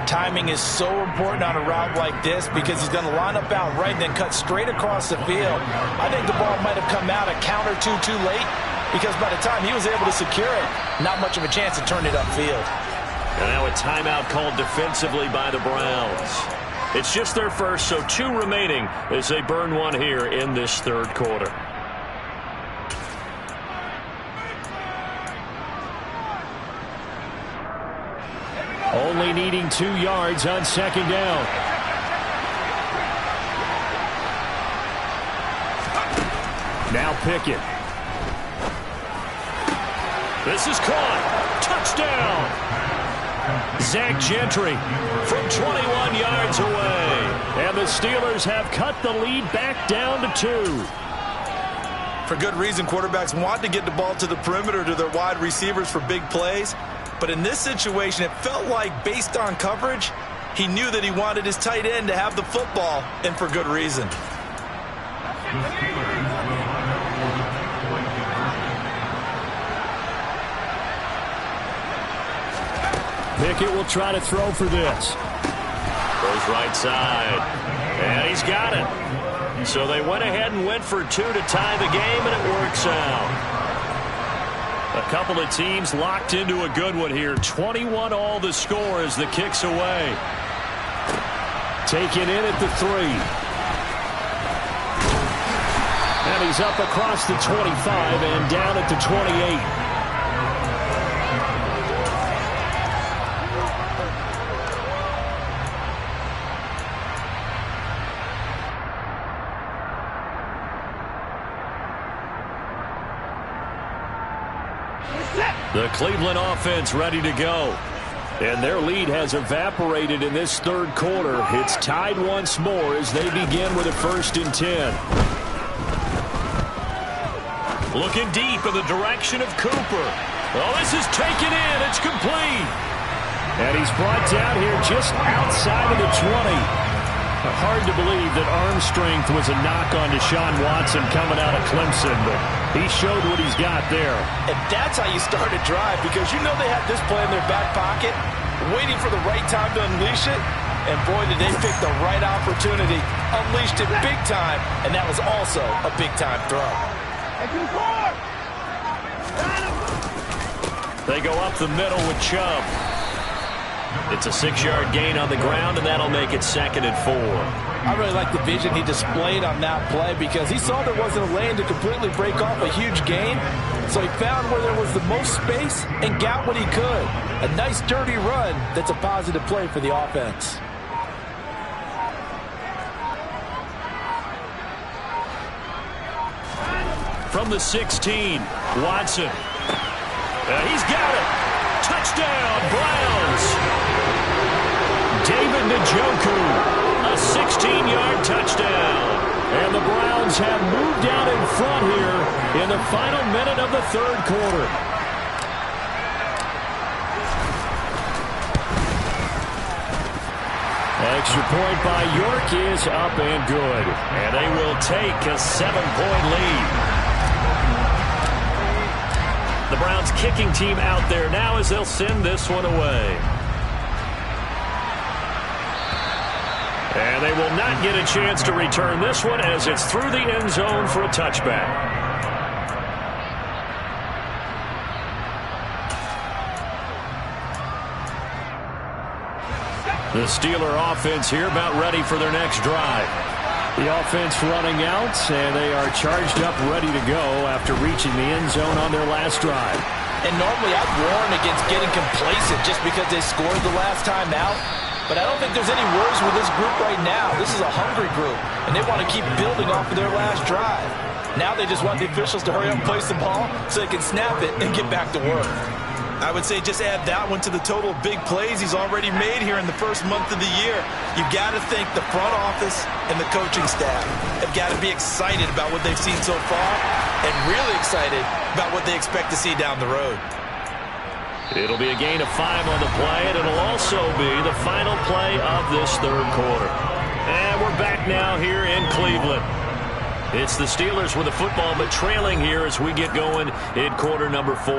Timing is so important on a route like this because he's going to line up out right and then cut straight across the field. I think the ball might have come out a count or two too late because by the time he was able to secure it, not much of a chance to turn it upfield. And now a timeout called defensively by the Browns. It's just their first, so 2 remaining as they burn one here in this 3rd quarter. Only needing 2 yards on 2nd down. Now Pickett. This is caught. Touchdown. Zach Gentry from 21 yards away. And the Steelers have cut the lead back down to 2. For good reason, quarterbacks want to get the ball to the perimeter to their wide receivers for big plays. But in this situation, it felt like based on coverage, he knew that he wanted his tight end to have the football, and for good reason. Pickett will try to throw for this. Goes right side. And he's got it. So they went ahead and went for 2 to tie the game, and it works out. A couple of teams locked into a good one here. 21 all the score as the kick's away. Taken in at the 3. And he's up across the 25 and down at the 28. The Cleveland offense ready to go. And their lead has evaporated in this 3rd quarter. It's tied once more as they begin with a 1st and 10. Looking deep in the direction of Cooper. Oh, this is taken in. It's complete. And he's brought down here just outside of the 20. Hard to believe that arm strength was a knock on Deshaun Watson coming out of Clemson, but he showed what he's got there. And that's how you start a drive, because you know they had this play in their back pocket, waiting for the right time to unleash it. And boy, did they pick the right opportunity, unleashed it big time, and that was also a big-time throw. They go up the middle with Chubb. It's a 6-yard gain on the ground, and that'll make it 2nd and 4. I really like the vision he displayed on that play because he saw there wasn't a lane to completely break off a huge gain. So he found where there was the most space and got what he could. A nice dirty run that's a positive play for the offense. From the 16, Watson. He's got it. Touchdown, Browns. David Njoku, a 16-yard touchdown. And the Browns have moved out in front here in the final minute of the 3rd quarter. Extra point by York is up and good. And they will take a 7-point lead. The Browns kicking team out there now as they'll send this one away. And they will not get a chance to return this one as it's through the end zone for a touchback. The Steeler offense here about ready for their next drive. The offense running out, and they are charged up, ready to go after reaching the end zone on their last drive. And normally I'd warn against getting complacent just because they scored the last time out. But I don't think there's any worries with this group right now. This is a hungry group, and they want to keep building off of their last drive. Now they just want the officials to hurry up and place the ball so they can snap it and get back to work. I would say just add that one to the total of big plays he's already made here in the first month of the year. You've got to think the front office and the coaching staff have got to be excited about what they've seen so far and really excited about what they expect to see down the road. It'll be a gain of 5 on the play, and it'll also be the final play of this third quarter. And we're back now here in Cleveland. It's the Steelers with the football, but trailing here as we get going in quarter number 4.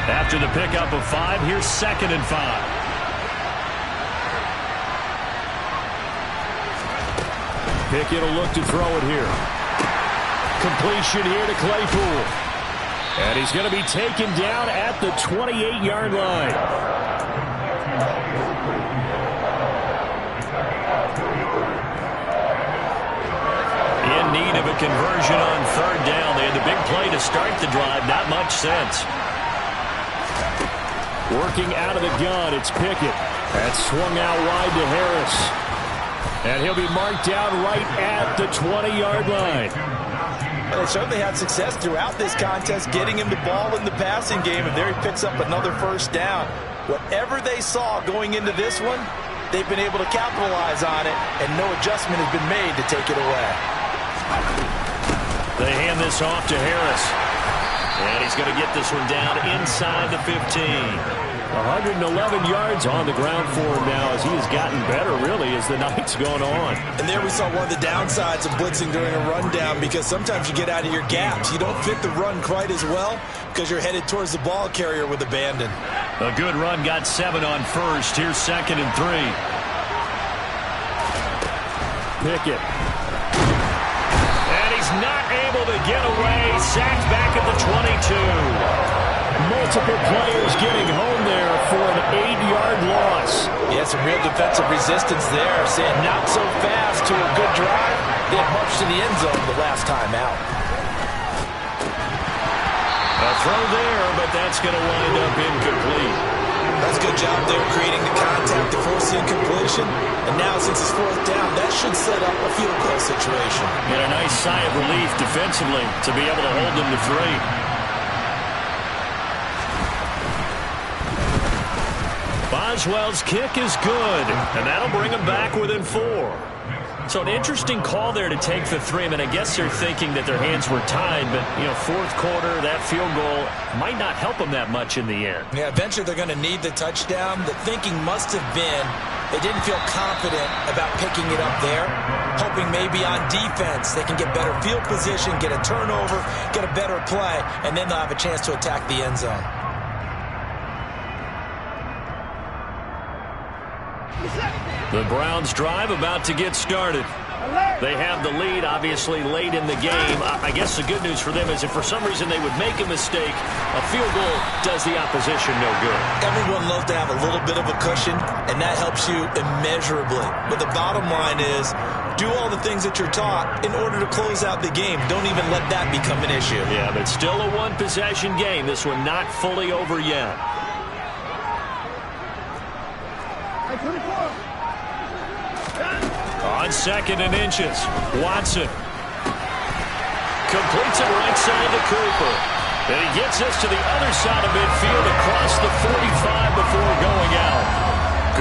After the pickup of 5, here's 2nd and 5. Pickett will look to throw it here. Completion here to Claypool. And he's going to be taken down at the 28-yard line. In need of a conversion on 3rd down. They had the big play to start the drive. Not much sense. Working out of the gun, it's Pickett. That's swung out wide to Harris. And he'll be marked down right at the 20-yard line. Well, they certainly had success throughout this contest getting him the ball in the passing game, and there he picks up another 1st down. Whatever they saw going into this one, they've been able to capitalize on it, and no adjustment has been made to take it away. They hand this off to Harris. And he's going to get this one down inside the 15. 111 yards on the ground for him now as he has gotten better, really, as the night's gone on. And there we saw one of the downsides of blitzing during a rundown, because sometimes you get out of your gaps. You don't fit the run quite as well because you're headed towards the ball carrier with abandon. A good run, got 7 on 1st. Here's 2nd and 3. Pickett. Not able to get away. Sacked back at the 22. Multiple players getting home there for an 8-yard loss. Yeah, some real defensive resistance there. Saying not so fast to a good drive. They had marched to the end zone the last time out. A throw there, but that's going to wind up incomplete. That's a good job there creating the contact to force the incompletion. And now since it's 4th down, that should set up a field goal situation. And a nice sigh of relief defensively to be able to hold them to 3. Boswell's kick is good, and that'll bring them back within 4. So an interesting call there to take the 3. I mean, I guess they're thinking that their hands were tied, but, 4th quarter, that field goal might not help them that much in the end. Yeah, eventually they're going to need the touchdown. The thinking must have been they didn't feel confident about picking it up there, hoping maybe on defense they can get better field position, get a turnover, get a better play, and then they'll have a chance to attack the end zone. The Browns drive about to get started. They have the lead, obviously, late in the game. I guess the good news for them is if for some reason they would make a mistake, a field goal does the opposition no good. Everyone loves to have a little bit of a cushion, and that helps you immeasurably. But the bottom line is, do all the things that you're taught in order to close out the game. Don't even let that become an issue. Yeah, but still a one-possession game. This one not fully over yet. On 2nd and inches, Watson completes it right side to Cooper. And he gets this to the other side of midfield across the 45 before going out.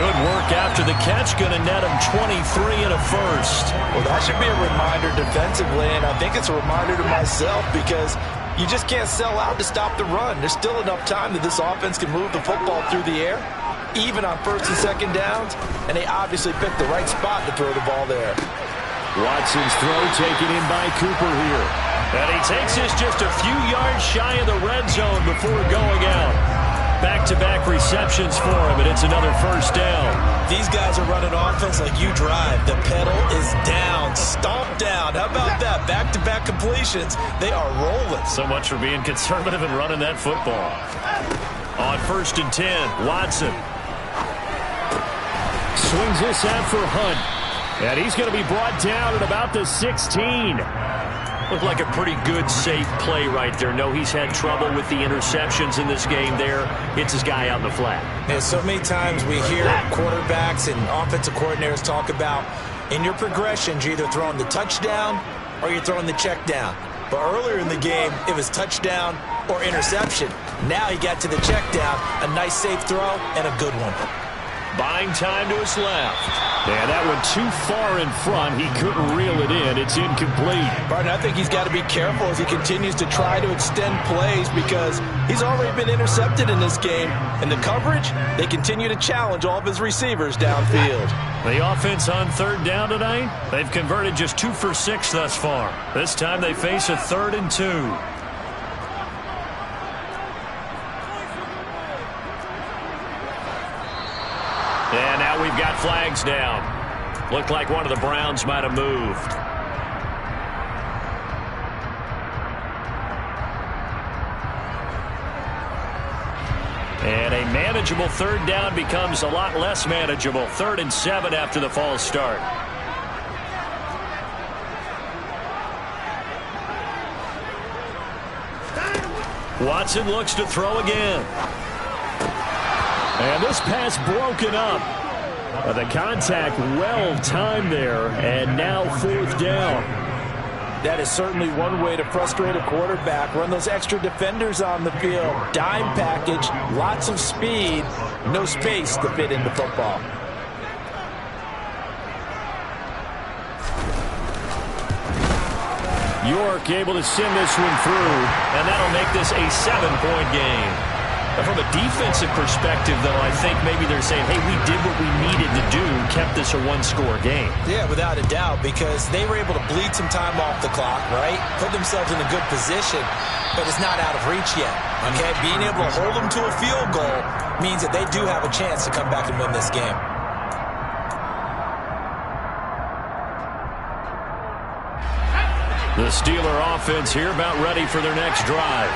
Good work after the catch, going to net him 23 and a 1st. Well, that should be a reminder defensively, and I think it's a reminder to myself because you just can't sell out to stop the run. There's still enough time that this offense can move the football through the air, even on 1st and 2nd downs, and they obviously picked the right spot to throw the ball there. Watson's throw taken in by Cooper here. And he takes this just a few yards shy of the red zone before going out. Back-to-back receptions for him, and it's another 1st down. These guys are running offense like you drive. The pedal is down, stomped down. How about that? Back-to-back completions. They are rolling. So much for being conservative and running that football. On 1st and 10. Watson swings this out for Hunt. And he's going to be brought down at about the 16. Looked like a pretty good, safe play right there. No, he's had trouble with the interceptions in this game there. Hits his guy out in the flat. Yeah, so many times we hear quarterbacks and offensive coordinators talk about in your progressions, you're either throwing the touchdown or you're throwing the check down. But earlier in the game, it was touchdown or interception. Now he got to the check down, a nice safe throw, and a good one. Buying time to his left. And that one too far in front. He couldn't reel it in. It's incomplete. Barton, I think he's got to be careful as he continues to try to extend plays because he's already been intercepted in this game. And the coverage, they continue to challenge all of his receivers downfield. The offense on 3rd down tonight, they've converted just 2 for 6 thus far. This time they face a 3rd and 2. And now we've got flags down. Looked like one of the Browns might have moved. And a manageable 3rd down becomes a lot less manageable. 3rd and 7 after the false start. Watson looks to throw again. And this pass broken up. The contact well timed there, and now 4th down. That is certainly one way to frustrate a quarterback. Run those extra defenders on the field. Dime package, lots of speed, no space to fit into football. York able to send this one through, and that'll make this a 7-point game. From a defensive perspective, though, I think maybe they're saying, hey, we did what we needed to do, kept this a 1-score game. Yeah, without a doubt, because they were able to bleed some time off the clock, right? Put themselves in a good position, but it's not out of reach yet, okay? Being able to hold them to a field goal means that they do have a chance to come back and win this game. The Steeler offense here about ready for their next drive.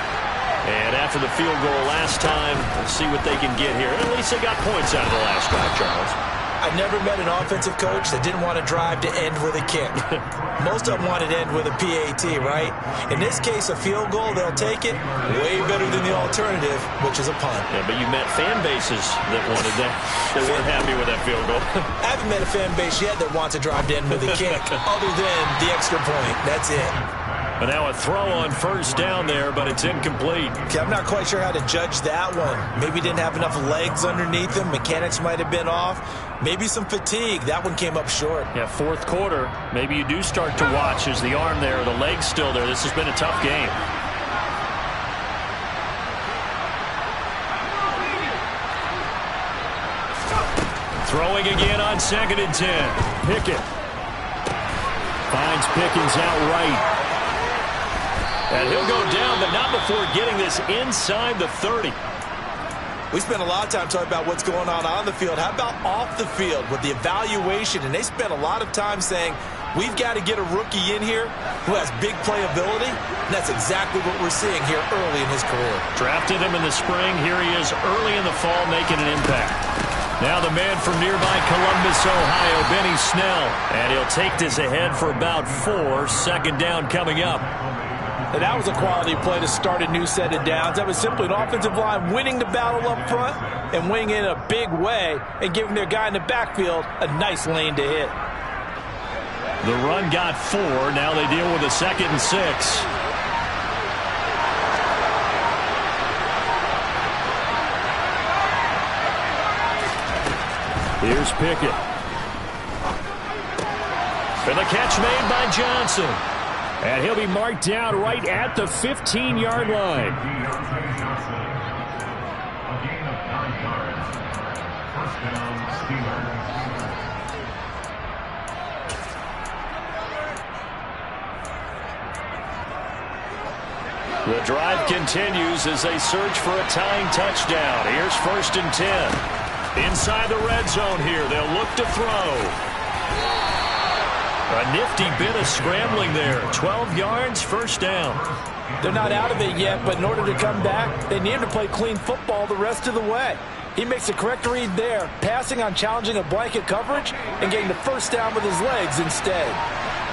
And after the field goal last time, let's see what they can get here. At least they got points out of the last drive, Charles. I've never met an offensive coach that didn't want to drive to end with a kick. Most of them wanted to end with a PAT, right? In this case, a field goal, they'll take it. Way better than the alternative, which is a punt. Yeah, but you met fan bases that wanted that. They weren't happy with that field goal. I haven't met a fan base yet that wants to drive to end with a kick, other than the extra point. That's it. But now a throw on 1st down there, but it's incomplete. Okay, I'm not quite sure how to judge that one. Maybe didn't have enough legs underneath him. Mechanics might have been off. Maybe some fatigue. That one came up short. Yeah, 4th quarter. Maybe you do start to watch as the arm there, the leg's still there. This has been a tough game. Throwing again on 2nd and 10. Pickett finds Pickens outright. And he'll go down, but not before getting this inside the 30. We spent a lot of time talking about what's going on the field. How about off the field with the evaluation? And they spent a lot of time saying, we've got to get a rookie in here who has big playability. And that's exactly what we're seeing here early in his career. Drafted him in the spring. Here he is early in the fall making an impact. Now the man from nearby Columbus, Ohio, Benny Snell. And he'll take this ahead for about 4. 2nd down coming up. And that was a quality play to start a new set of downs. That was simply an offensive line winning the battle up front and winning in a big way and giving their guy in the backfield a nice lane to hit. The run got 4. Now they deal with a 2nd and 6. Here's Pickett. And the catch made by Johnson. And he'll be marked down right at the 15-yard line. A gain of 9 yards. 1st down, Steelers. The drive continues as they search for a tying touchdown. Here's 1st and 10. Inside the red zone here. They'll look to throw. A nifty bit of scrambling there. 12 yards, first down. They're not out of it yet, but in order to come back, they need to play clean football the rest of the way. He makes a correct read there, passing on challenging a blanket coverage and getting the first down with his legs instead.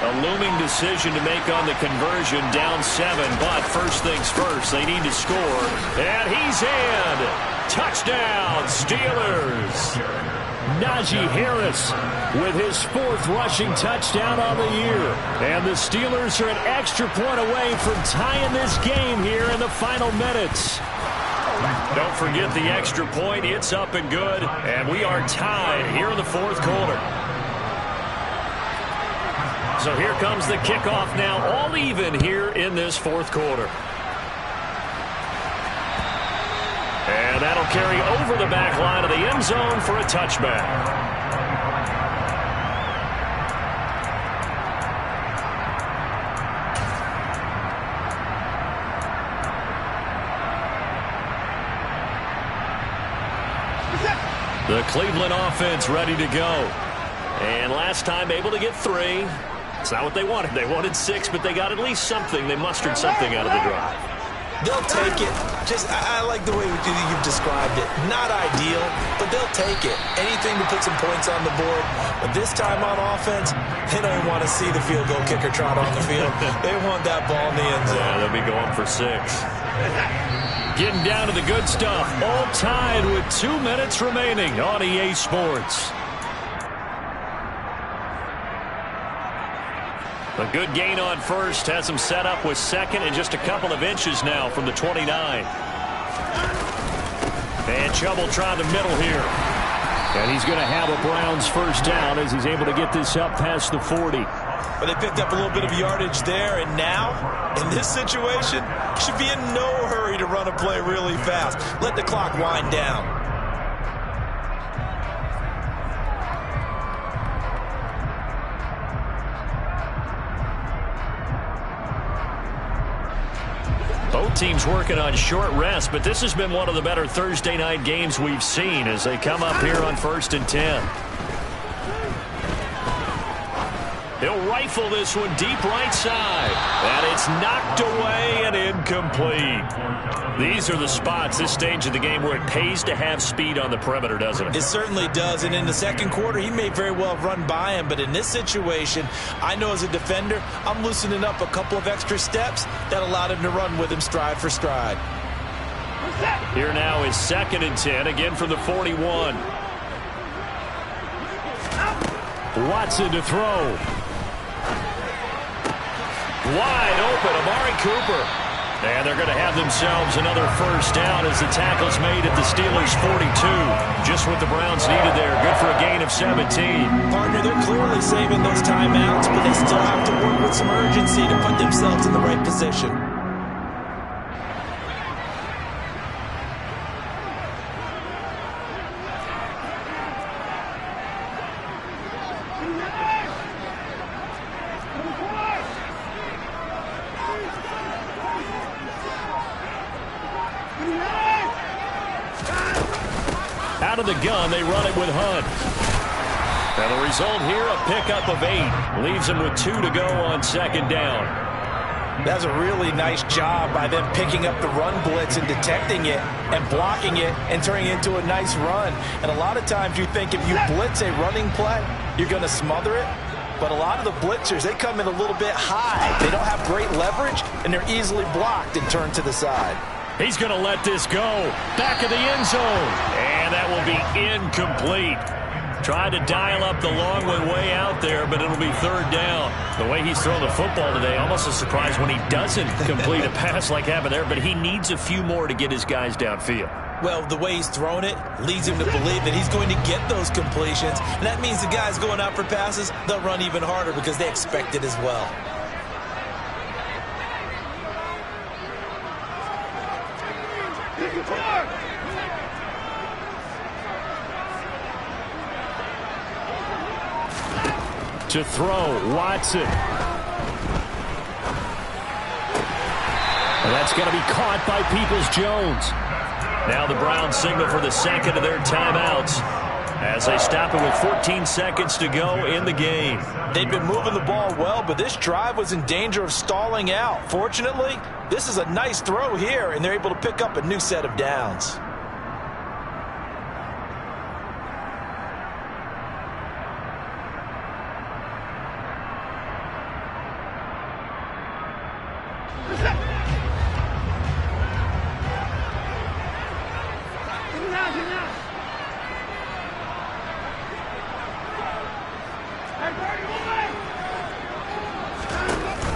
A looming decision to make on the conversion, down 7, but first things first, they need to score. And he's in. Touchdown, Steelers. Najee Harris with his 4th rushing touchdown on the year. And the Steelers are an extra point away from tying this game here in the final minutes. Don't forget the extra point. It's up and good. And we are tied here in the 4th quarter. So here comes the kickoff now, all even here in this 4th quarter. And that'll carry over the back line of the end zone for a touchback. The Cleveland offense ready to go. And last time able to get 3. It's not what they wanted. They wanted 6, but they got at least something. They mustered something out of the drive. They'll take it. I like the way you've described it. Not ideal, but they'll take it. Anything to put some points on the board. But this time on offense, they don't want to see the field goal kicker trot on the field. They want that ball in the end zone. Yeah, they'll be going for 6. Getting down to the good stuff. All tied with 2 minutes remaining on EA Sports. A good gain on first. Has him set up with 2nd and just a couple of inches now from the 29. And Chubb will try the middle here. And he's going to have a Browns first down as he's able to get this up past the 40. But they picked up a little bit of yardage there, and now, in this situation, should be in no hurry to run a play really fast. Let the clock wind down. Both teams working on short rest, but this has been one of the better Thursday night games we've seen as they come up here on 1st and 10. He'll rifle this one deep right side. And it's knocked away and incomplete. These are the spots, this stage of the game, where it pays to have speed on the perimeter, doesn't it? It certainly does. And in the 2nd quarter, he may very well have run by him. But in this situation, I know as a defender, I'm loosening up a couple of extra steps that allowed him to run with him stride for stride. Here now is 2nd and 10, again from the 41. Watson to throw. Wide open, Amari Cooper. And they're going to have themselves another first down as the tackle's made at the Steelers' 42. Just what the Browns needed there. Good for a gain of 17. Partner, they're clearly saving those timeouts, but they still have to work with some urgency to put themselves in the right position. Out of the gun, they run it with Hunt. And the result here, a pickup of 8. Leaves them with 2 to go on 2nd down. That's a really nice job by them picking up the run blitz and detecting it and blocking it and turning it into a nice run. And a lot of times you think if you blitz a running play, you're going to smother it. But a lot of the blitzers, they come in a little bit high. They don't have great leverage, and they're easily blocked and turned to the side. He's going to let this go. Back of the end zone. And that will be incomplete. Tried to dial up the long one way out there, but it'll be 3rd down. The way he's thrown the football today, almost a surprise when he doesn't complete a pass like happened there, but he needs a few more to get his guys downfield. Well, the way he's thrown it leads him to believe that he's going to get those completions. And that means the guys going out for passes, they'll run even harder because they expect it as well. To throw, Watson. And that's going to be caught by Peoples-Jones. Now the Browns signal for the 2nd of their timeouts. as they stop it with 14 seconds to go in the game. They've been moving the ball well, but this drive was in danger of stalling out. Fortunately, this is a nice throw here, and they're able to pick up a new set of downs.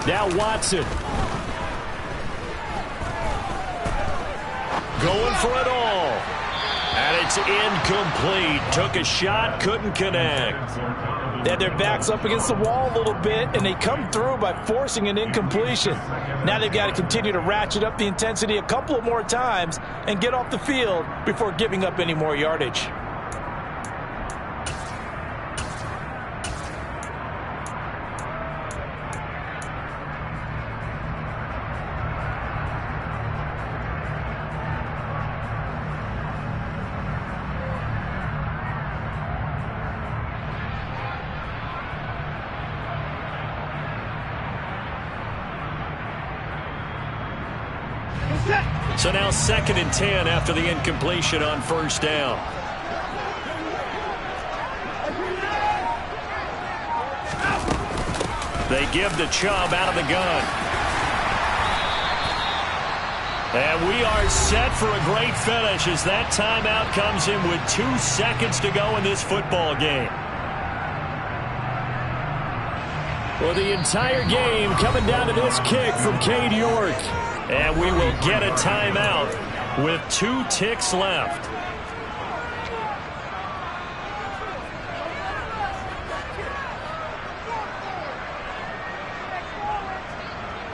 Now Watson. Going for it all. And it's incomplete. Took a shot, couldn't connect. They had their backs up against the wall a little bit, and they come through by forcing an incompletion. Now they've got to continue to ratchet up the intensity a couple of more times and get off the field before giving up any more yardage. So now 2nd and 10 after the incompletion on first down. They give the Chubb out of the gun. And we are set for a great finish as that timeout comes in with 2 seconds to go in this football game. Well, the entire game coming down to this kick from Cade York. And we will get a timeout with 2 ticks left.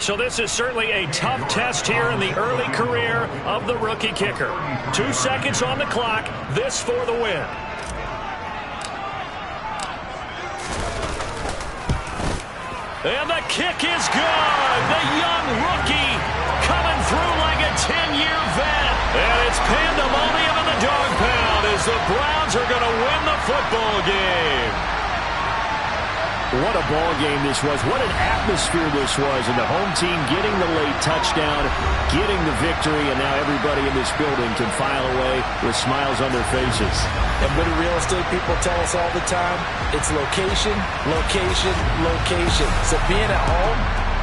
So this is certainly a tough test here in the early career of the rookie kicker. 2 seconds on the clock. This for the win. And the kick is good. The young rookie coming through like a 10-year vet. And it's pandemonium in the dog pound as the Browns are going to win the football game. What a ball game this was. What an atmosphere this was. And the home team getting the late touchdown, getting the victory, and now everybody in this building can file away with smiles on their faces. And what do real estate people tell us all the time? It's location, location, location. So being at home,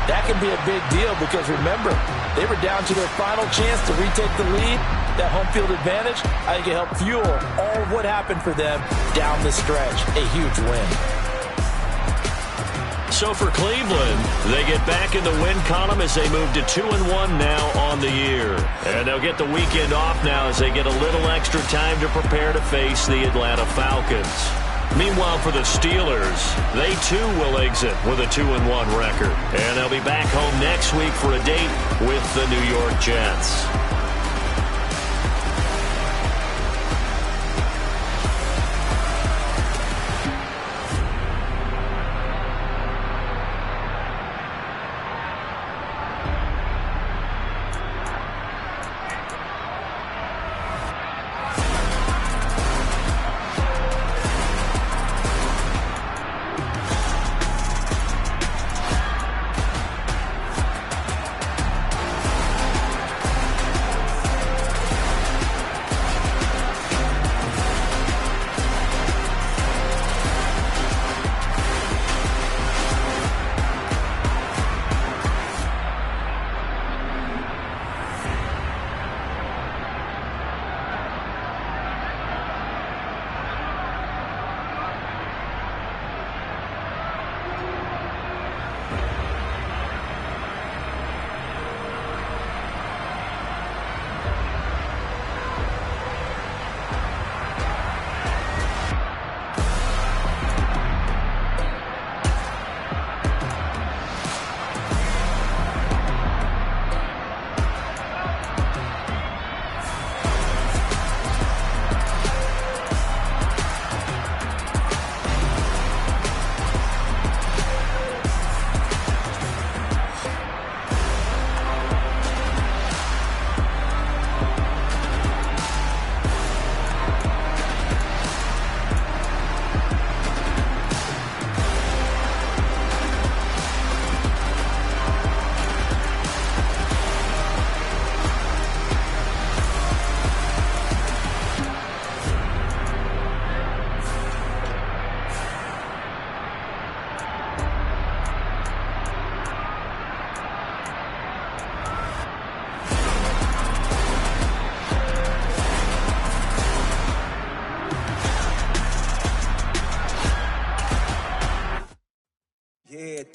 that can be a big deal because remember, they were down to their final chance to retake the lead. That home field advantage, I think it helped fuel all of what happened for them down the stretch. A huge win. So for Cleveland, they get back in the win column as they move to 2-1 now on the year. And they'll get the weekend off now as they get a little extra time to prepare to face the Atlanta Falcons. Meanwhile, for the Steelers, they too will exit with a 2-1 record. And they'll be back home next week for a date with the New York Jets.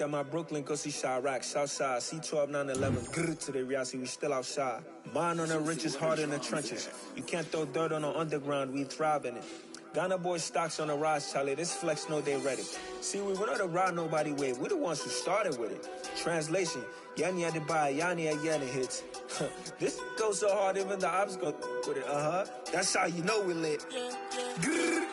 at my Brooklyn, go see Chirac, Southside, C12, 911, grr to the Riasi, we still outside. Mine on the riches, heart in the trenches. You can't throw dirt on the underground, we thrive in it. Ghana boys stocks on the rise, Charlie, this flex know they ready. See, we not a ride nobody wave, we the ones who started with it. Translation, Yanni had to buy, Yanni had Yanni hits. This goes so hard, even the ops go with it, That's how you know we lit. Grr.